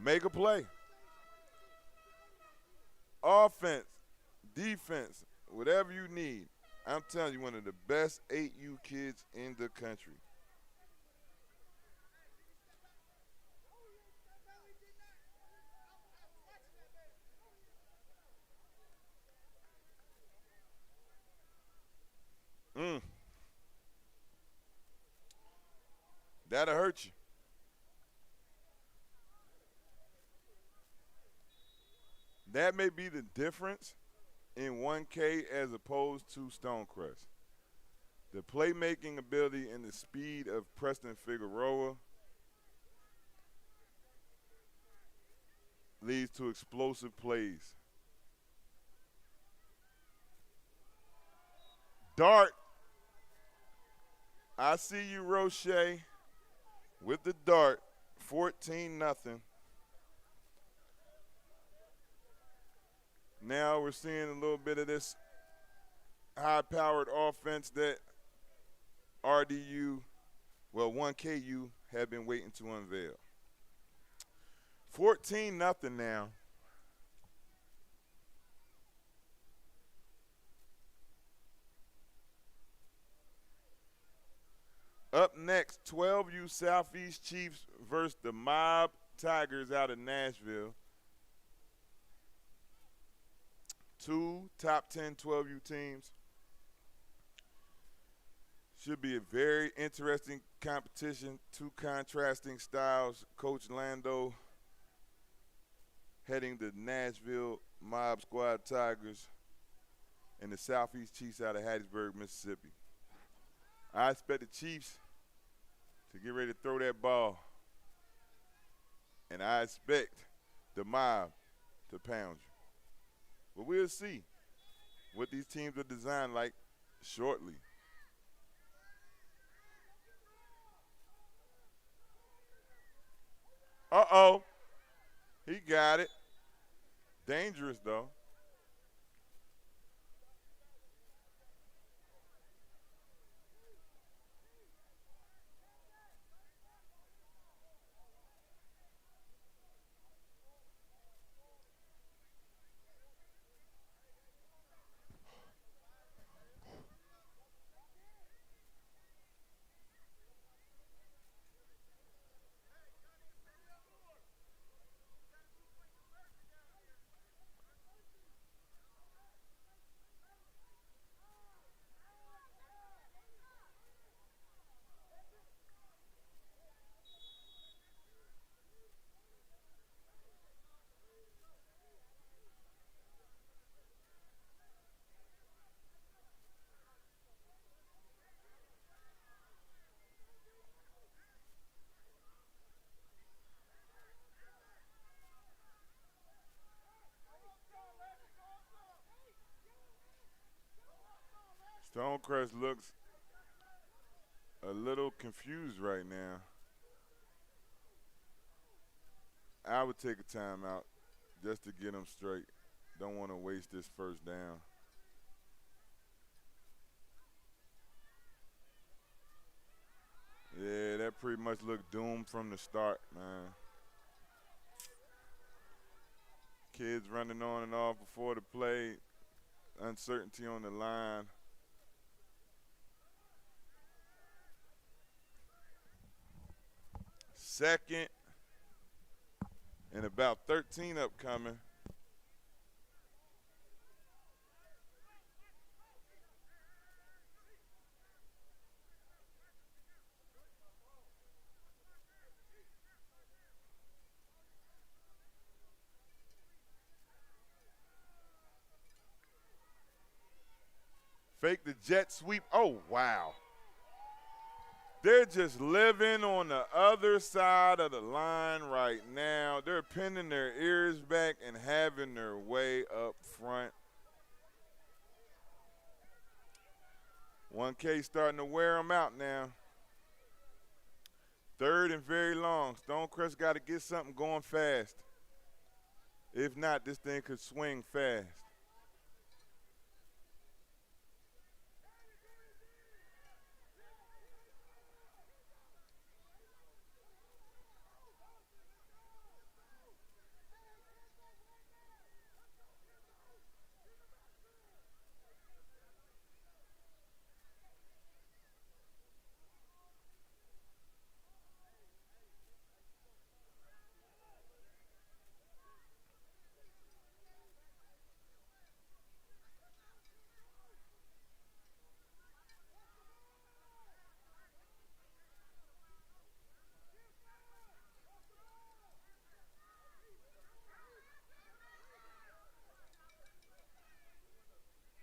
Make a play. Offense, defense, whatever you need. I'm telling you, one of the best 8U kids in the country. That'll hurt you. That may be the difference in 1K as opposed to Stonecrest. The playmaking ability and the speed of Preston Figueroa leads to explosive plays. Dart. I see you, Roche, with the dart. 14-0. Now we're seeing a little bit of this high-powered offense that RDU, well, 1KU have been waiting to unveil. 14-0 now. Up next, 12U Southeast Chiefs versus the Mob Tigers out of Nashville. Two top 10 12U teams. Should be a very interesting competition. Two contrasting styles. Coach Lando heading the Nashville Mob Squad Tigers and the Southeast Chiefs out of Hattiesburg, Mississippi. I expect the Chiefs to get ready to throw that ball. And I expect the Mob to pound you. But we'll see what these teams are designed like shortly. Uh-oh. He got it. Dangerous, though. Stonecrest looks a little confused right now. I would take a timeout just to get him straight. Don't want to waste this first down. Yeah, that pretty much looked doomed from the start, man. Kids running on and off before the play, uncertainty on the line. Second and about 13 upcoming. Fake the jet sweep. Oh, wow. They're just living on the other side of the line right now. They're pinning their ears back and having their way up front. 1K starting to wear them out now. Third and very long. Stonecrest got to get something going fast. If not, this thing could swing fast.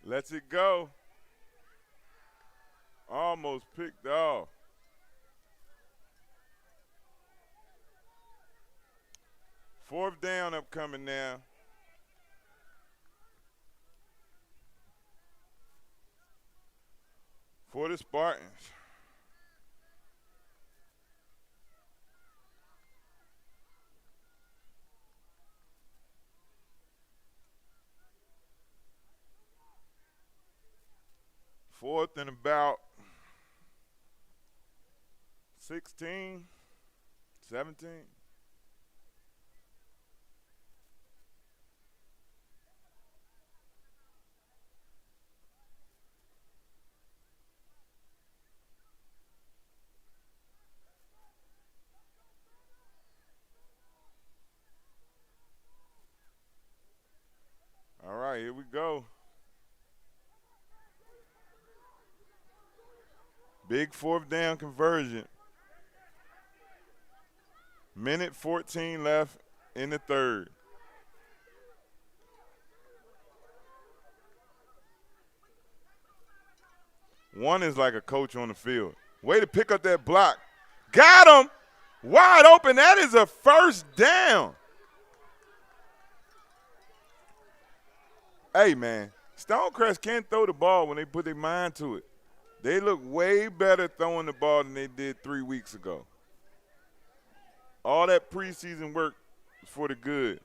Lets it go. Almost picked off. Fourth down upcoming now. For the Spartans. 4th and about 16, 17. All right, here we go. Big 4th down conversion. Minute 14 left in the 3rd. One is like a coach on the field. Way to pick up that block. Got him. Wide open. That is a 1st down. Hey, man, Stonecrest can't throw the ball when they put their mind to it. They look way better throwing the ball than they did 3 weeks ago. All that preseason work was for the good.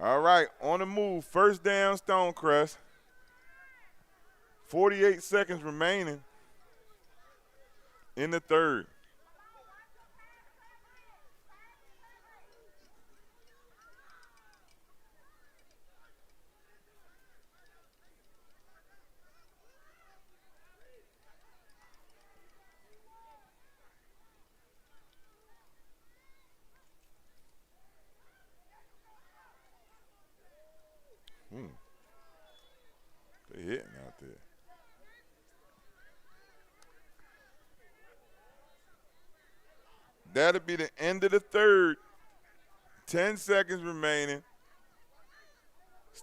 All right, on the move, 1st down, Stonecrest. 48 seconds remaining in the 3rd. They're hitting out there. That'll be the end of the 3rd. 10 seconds remaining.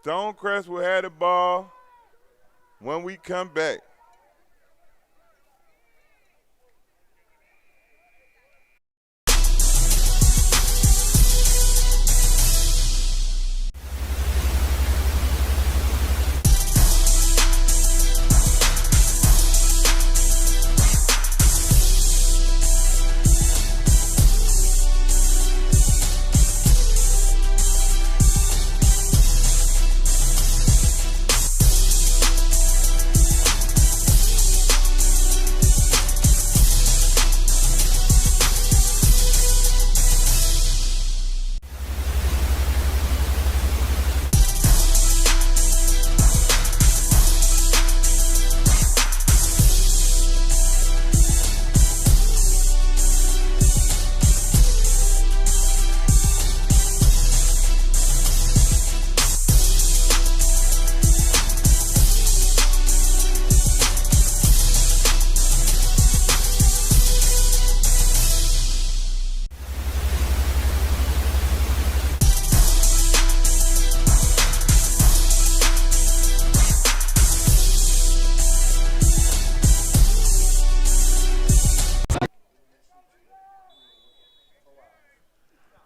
Stonecrest will have the ball when we come back.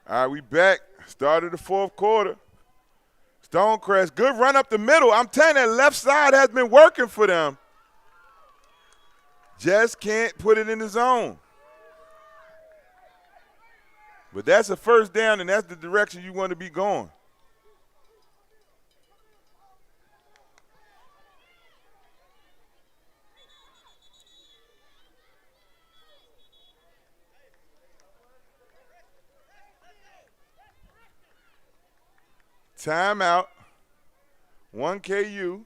All right, we back. Started the 4th quarter. Stonecrest, good run up the middle. I'm telling you, that left side has been working for them. Just can't put it in the zone. But that's a 1st down, and that's the direction you want to be going. Timeout. 1 KU.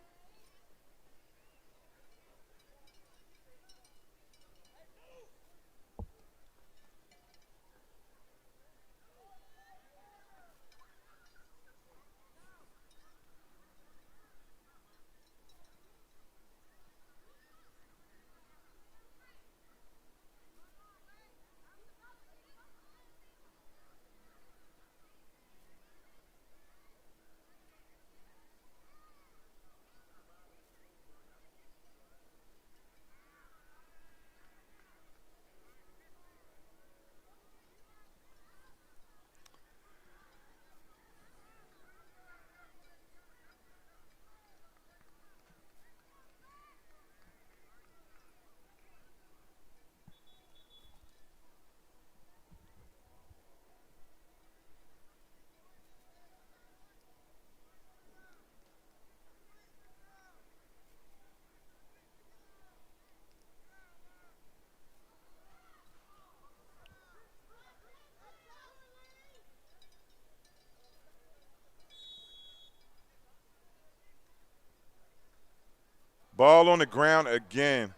Ball on the ground again.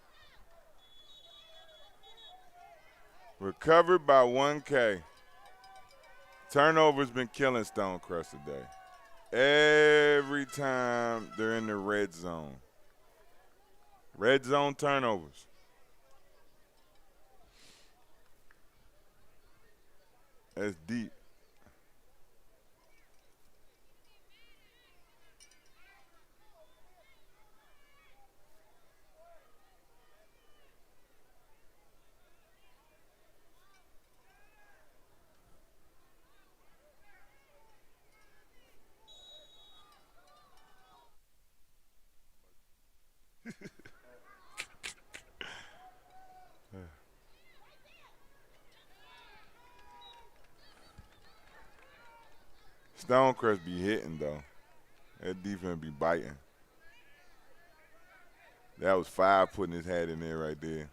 Recovered by 1K. Turnover's been killing Stonecrest today. Every time they're in the red zone. Red zone turnovers. That's deep. Stonecrest be hitting, though. That defense be biting. That was 5 putting his hat in there right there.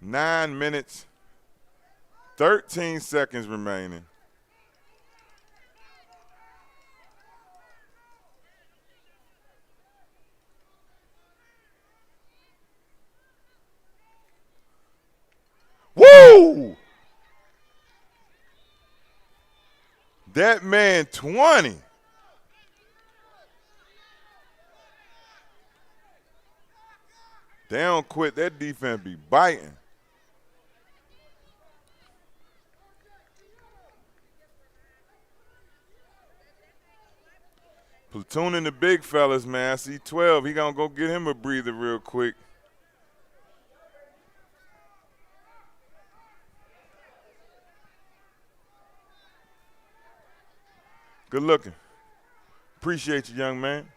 Nine minutes, 13 seconds remaining. Woo! That man 20. They don't quit. That defense be biting. Platooning the big fellas, man. I see 12. He going to go get him a breather real quick. Good looking. Appreciate you, young man.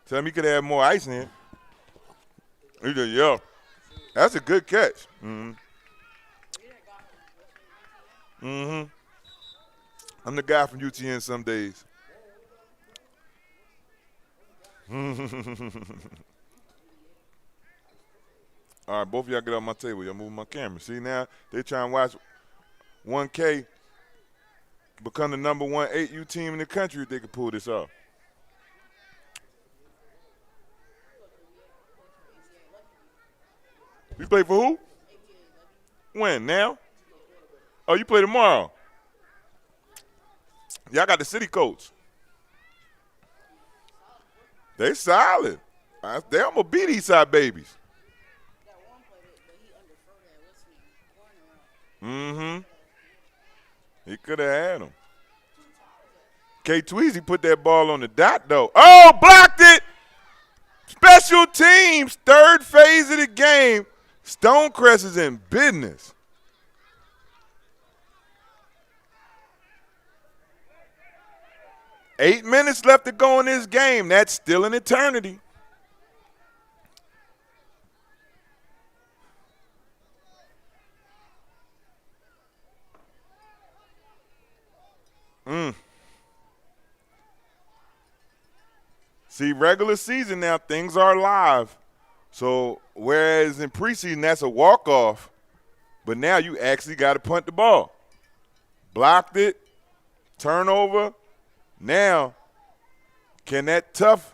Tell him he could have more ice in here. He said, yeah. That's a good catch. Mm-hmm. Mm-hmm. I'm the guy from UTN some days. All right, both of y'all get off my table. Y'all move my camera. See, now they trying to watch 1K become the number 1 8U team in the country if they could pull this off. You play for who? When? Now? Oh, you play tomorrow. Y'all got the city coach. They solid. They almost beat Eastside babies. Mm-hmm. He could have had him. K. Tweezy put that ball on the dot, though. Oh, blocked it! Special teams, third phase of the game. Stonecrest is in business. Eight minutes left to go in this game. That's still an eternity. See, regular season now, things are live. So whereas in preseason, that's a walk-off, but now you actually got to punt the ball. Blocked it, turnover. Now, can that tough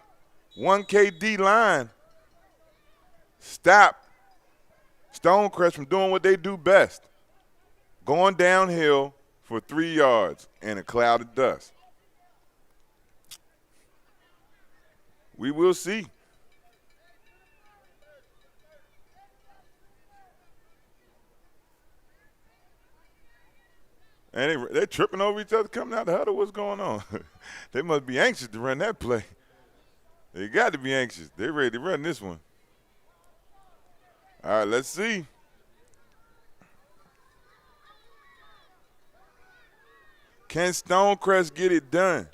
1K D line stop Stonecrest from doing what they do best? Going downhill for 3 yards in a cloud of dust. We will see. And they're tripping over each other coming out the huddle. What's going on? They must be anxious to run that play. They got to be anxious. They're ready to run this one. All right, let's see. Can Stonecrest get it done?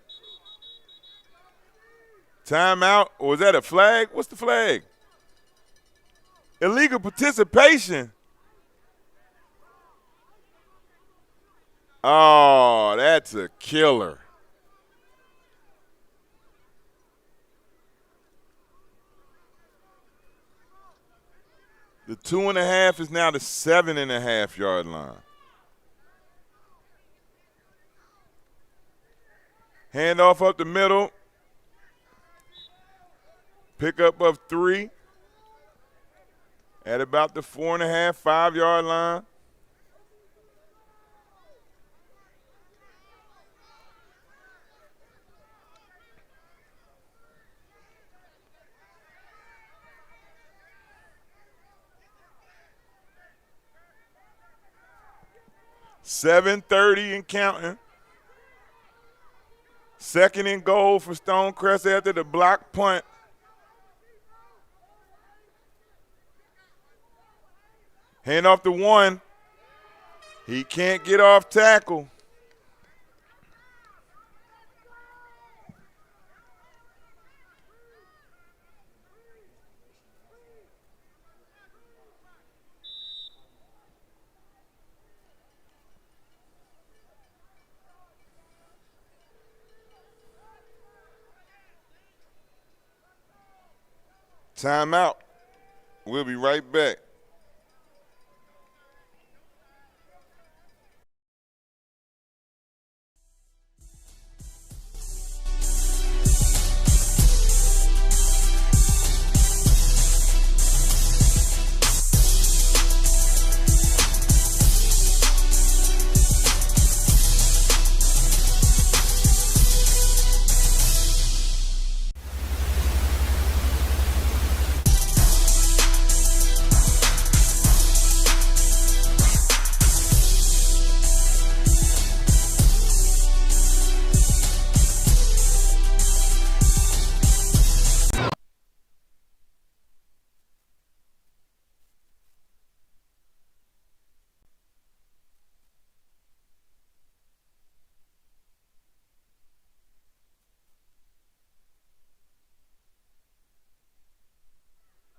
Timeout, or is that a flag? What's the flag? Illegal participation. Oh, that's a killer. The 2.5 is now the 7.5-yard line. Handoff up the middle. Pickup of 3 at about the 4.5, 5-yard line. .730 and counting. Second and goal for Stonecrest after the block punt. Hand off to 1. He can't get off tackle. Timeout. We'll be right back.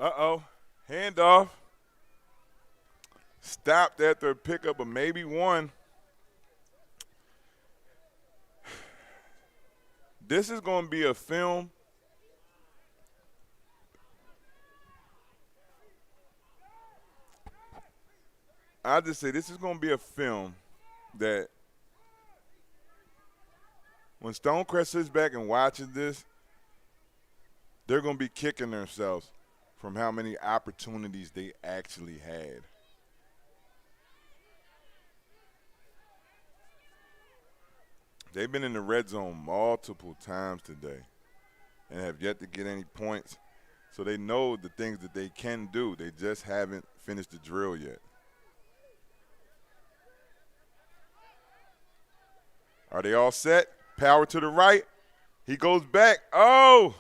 Uh-oh. Handoff. Stopped after a pickup of maybe 1. This is going to be a film. I just say this is going to be a film that when Stonecrest sits back and watches this, they're going to be kicking themselves from how many opportunities they actually had. They've been in the red zone multiple times today and have yet to get any points. So they know the things that they can do. They just haven't finished the drill yet. Are they all set? Power to the right. He goes back. Oh!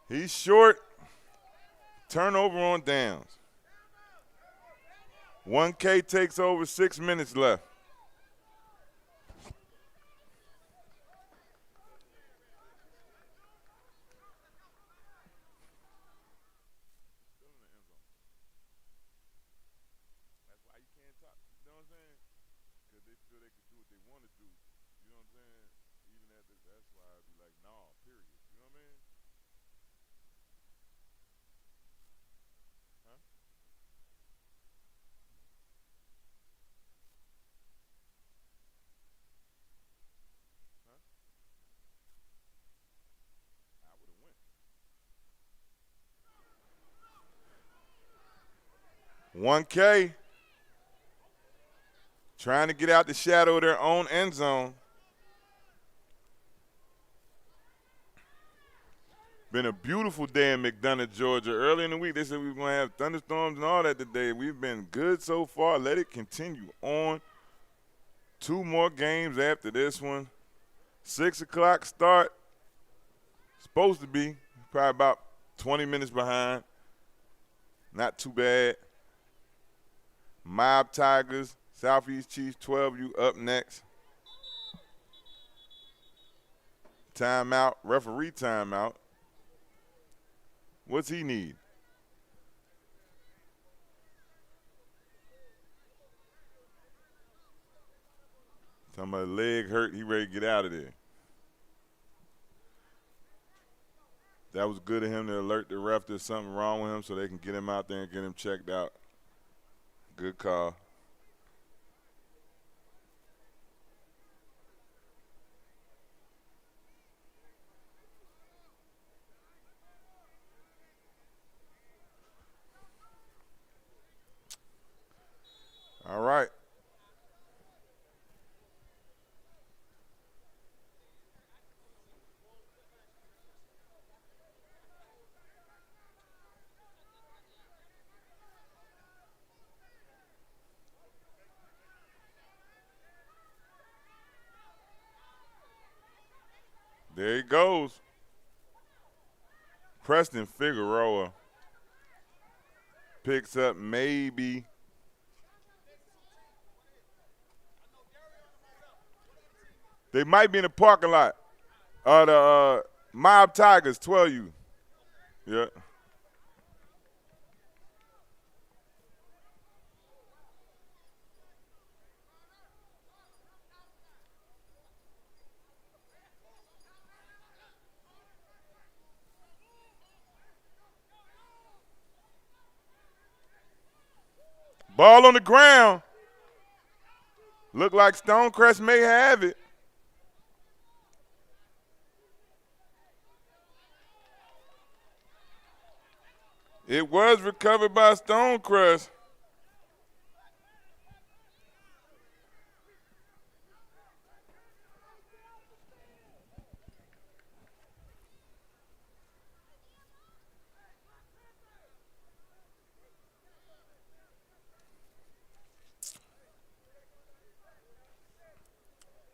He's short. Turnover on downs. 1K takes over, 6 minutes left. .1K trying to get out the shadow of their own end zone. Been a beautiful day in McDonough, Georgia. Early in the week, they said we were going to have thunderstorms and all that today. We've been good so far. Let it continue on. 2 more games after this one. 6 o'clock start. Supposed to be. Probably about 20 minutes behind. Not too bad. Mob Tigers, Southeast Chiefs 12U up next. Timeout, referee timeout. What's he need? Talking about leg hurt, he ready to get out of there. That was good of him to alert the ref there's something wrong with him so they can get him out there and get him checked out. Good call. All right. There he goes. Preston Figueroa picks up maybe. They might be in the parking lot. The Mob Tigers, 12U. Yeah. Ball on the ground. Look like Stonecrest may have it. It was recovered by Stonecrest.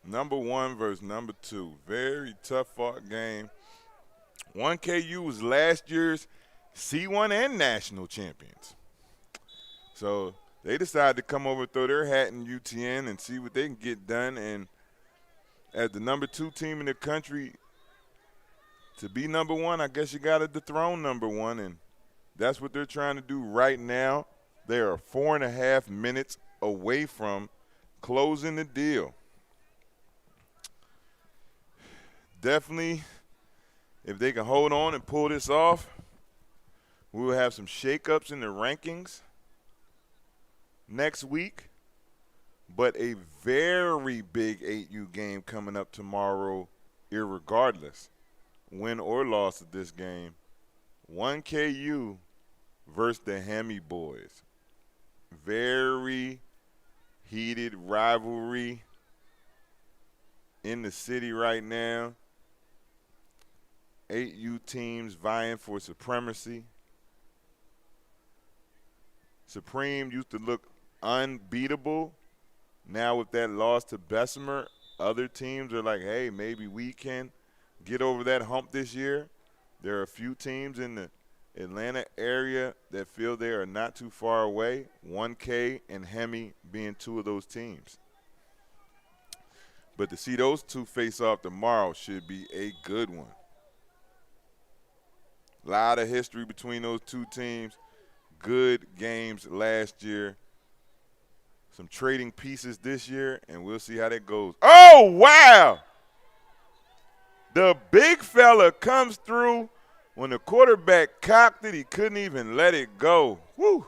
Number 1 versus number 2. Very tough fought game. 1KU was last year's C1 and national champions. So they decided to come over, throw their hat in UTN and see what they can get done. And as the number 2 team in the country, to be number 1, I guess you got to dethrone number 1. And that's what they're trying to do right now. They are 4.5 minutes away from closing the deal. Definitely, if they can hold on and pull this off, we will have some shakeups in the rankings next week. But a very big 8U game coming up tomorrow, irregardless, win or loss of this game. 1KU versus the Hemi boys. Very heated rivalry in the city right now. 8U teams vying for supremacy. Supreme used to look unbeatable. Now with that loss to Bessemer, other teams are like, hey, maybe we can get over that hump this year. There are a few teams in the Atlanta area that feel they are not too far away, 1K and Hemi being 2 of those teams. But to see those 2 face off tomorrow should be a good one. A lot of history between those 2 teams. Good games last year. Some trading pieces this year, and we'll see how that goes. Oh, wow! The big fella comes through. When the quarterback cocked it, he couldn't even let it go. Woo!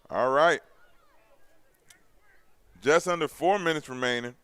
All right. Just under 4 minutes remaining.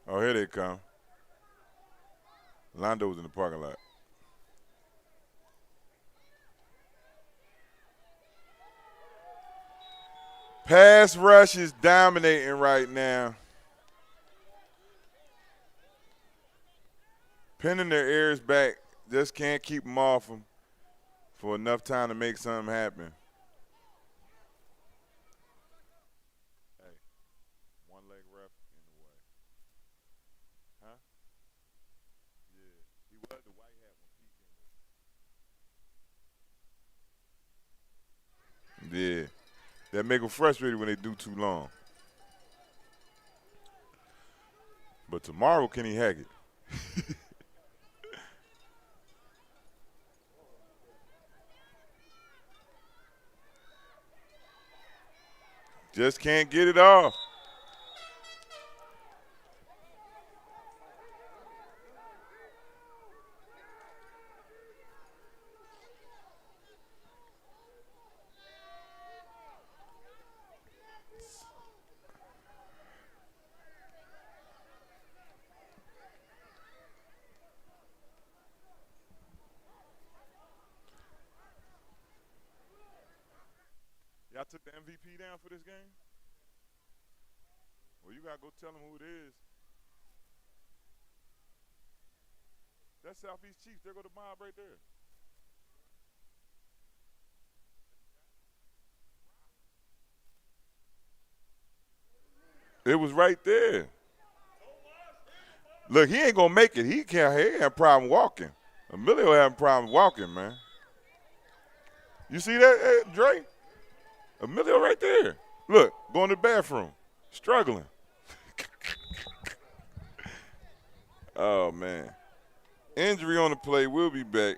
Oh, here they come. Londo was in the parking lot. Pass rush is dominating right now. pinning their ears back. Just can't keep them off them for enough time to make something happen. Hey, one leg ref in the way. Huh? Yeah. He was the white hat when Pete came. Yeah. That make them frustrated when they do too long. But tomorrow, Kenny Hackett. Just can't get it off. Y'all took the MVP down for this game? Well, you got to go tell them who it is. That's Southeast Chiefs. There go the mob right there. It was right there. Look, he ain't going to make it. He ain't have a problem walking. Emilio having a problem walking, man. You see that, Dre? Emilio right there. Look, going to the bathroom. Struggling. Oh, man. Injury on the play. We'll be back.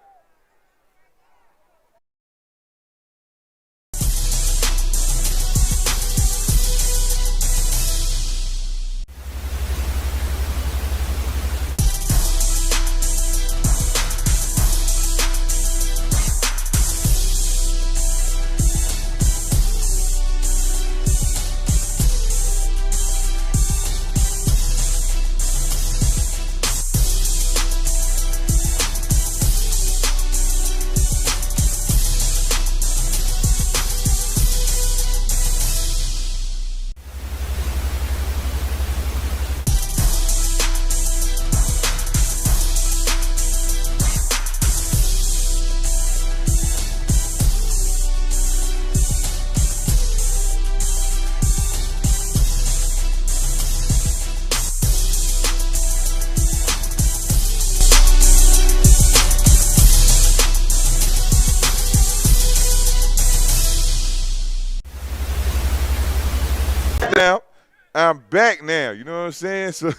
Now, I'm back now. You know what I'm saying? So,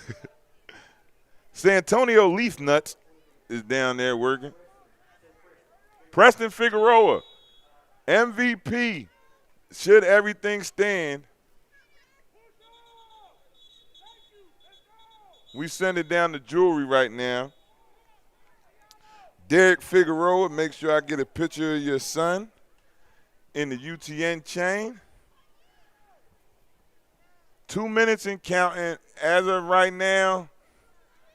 Santonio Leaf Nuts is down there working. Preston Figueroa, MVP. Should everything stand, we send it down to jewelry right now. Derek Figueroa, make sure I get a picture of your son in the UTN chain. 2 minutes and counting. As of right now,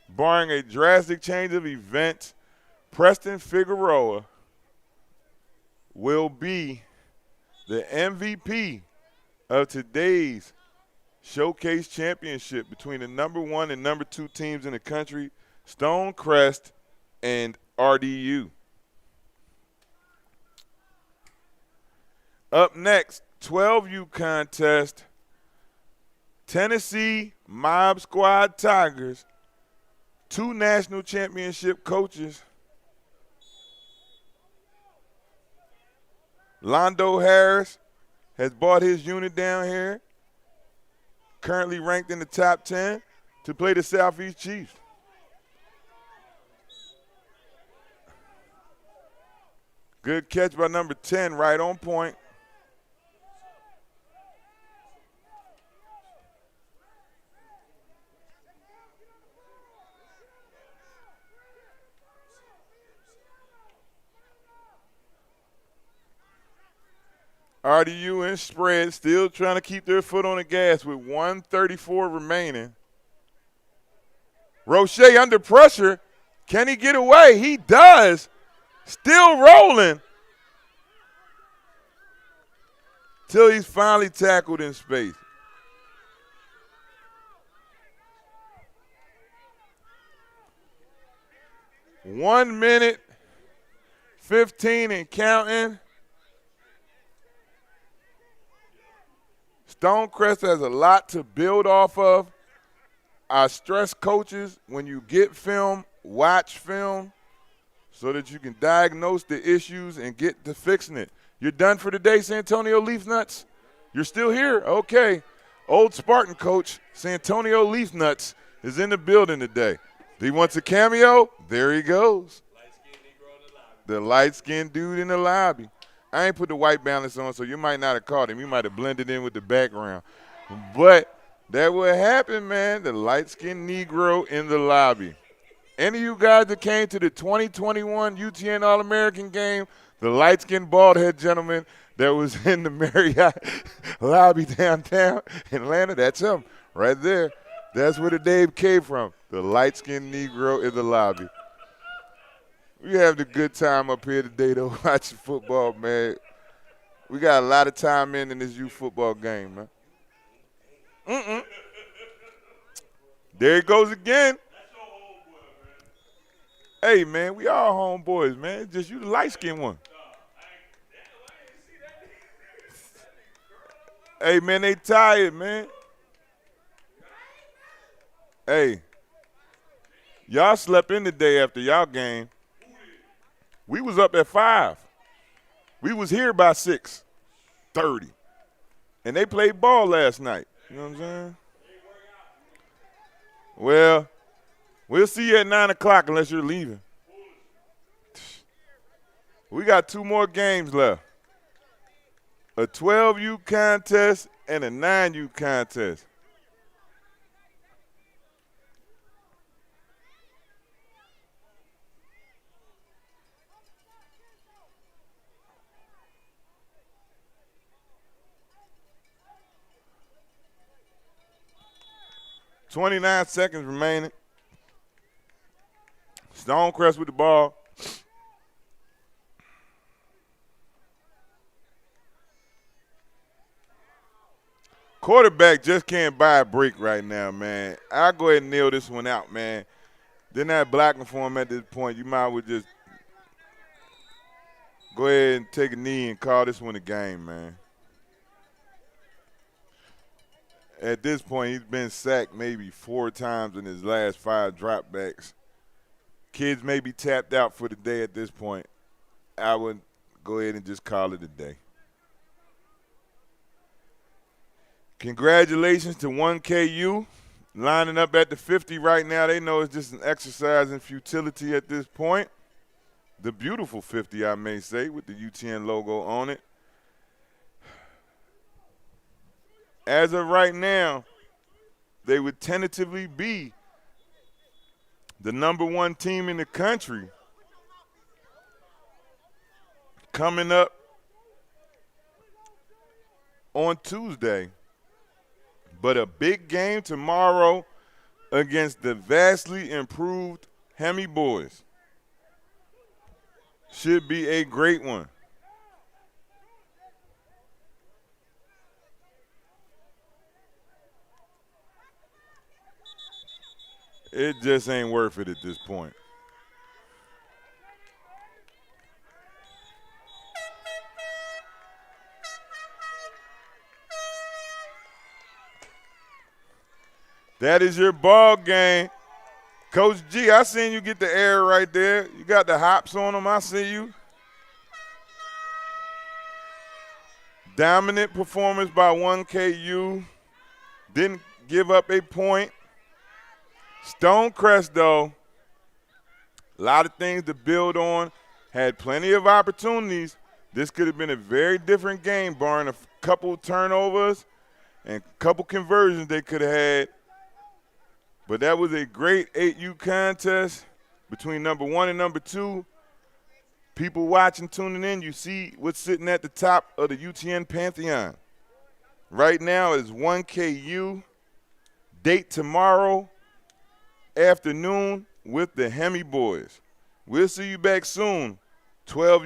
barring a drastic change of events, Preston Figueroa will be the MVP of today's Showcase Championship between the number 1 and number 2 teams in the country, Stonecrest and RDU. Up next, 12U contest. Tennessee Mob Squad Tigers, 2 national championship coaches. Londo Harris has brought his unit down here, currently ranked in the top 10, to play the Southeast Chiefs. Good catch by number 10, right on point. RDU in spread, still trying to keep their foot on the gas with 1:34 remaining. Roche under pressure. Can he get away? He does. Still rolling. Till he's finally tackled in space. 1 minute, 15 and counting. Stonecrest has a lot to build off of. I stress coaches, when you get film, watch film so that you can diagnose the issues and get to fixing it. You're done for the day, Santonio Leafnuts? You're still here? Okay. Old Spartan coach, Santonio Leafnuts, is in the building today. He wants a cameo? There he goes. The light-skinned dude in the lobby. I ain't put the white balance on, so you might not have caught him. You might have blended in with the background. But that what happened, man. The light-skinned Negro in the lobby. Any of you guys that came to the 2021 UTN All-American game, the light-skinned bald-head gentleman that was in the Marriott lobby downtown Atlanta, that's him right there. That's where the name came from, the light-skinned Negro in the lobby. We having a good time up here today, though, watching football, man. We got a lot of time in this youth football game, man. There he goes again. Hey, man, we all homeboys, man. It's just you the light-skinned one. Hey, man, they tired, man. Hey, y'all slept in the day after y'all game. We was up at 5. We was here by 6:30. And they played ball last night. You know what I'm saying? Well, we'll see you at 9 o'clock unless you're leaving. We got 2 more games left. A 12U contest and a 9U contest. .29 seconds remaining. Stonecrest with the ball. Quarterback just can't buy a break right now, man. I'll go ahead and nail this one out, man. Then that blocking for him at this point, you might as well just go ahead and take a knee and call this one a game, man. At this point, he's been sacked maybe 4 times in his last 5 dropbacks. Kids may be tapped out for the day at this point. I would go ahead and just call it a day. Congratulations to 1KU lining up at the 50 right now. They know it's just an exercise in futility at this point. The beautiful 50, I may say, with the UTN logo on it. As of right now, they would tentatively be the #1 team in the country coming up on Tuesday. But a big game tomorrow against the vastly improved Hemi boys. Should be a great one. It just ain't worth it at this point. That is your ball game. Coach G, I seen you get the air right there. You got the hops on them. I see you. Dominant performance by 1KU. Didn't give up a point. Stonecrest, though, a lot of things to build on. Had plenty of opportunities. This could have been a very different game, barring a couple turnovers and a couple conversions they could have had. But that was a great 8U contest between #1 and #2. People watching, tuning in, you see what's sitting at the top of the UTN Pantheon. Right now is 1KU. Date tomorrow afternoon with the Hemi boys. We'll see you back soon. 12U.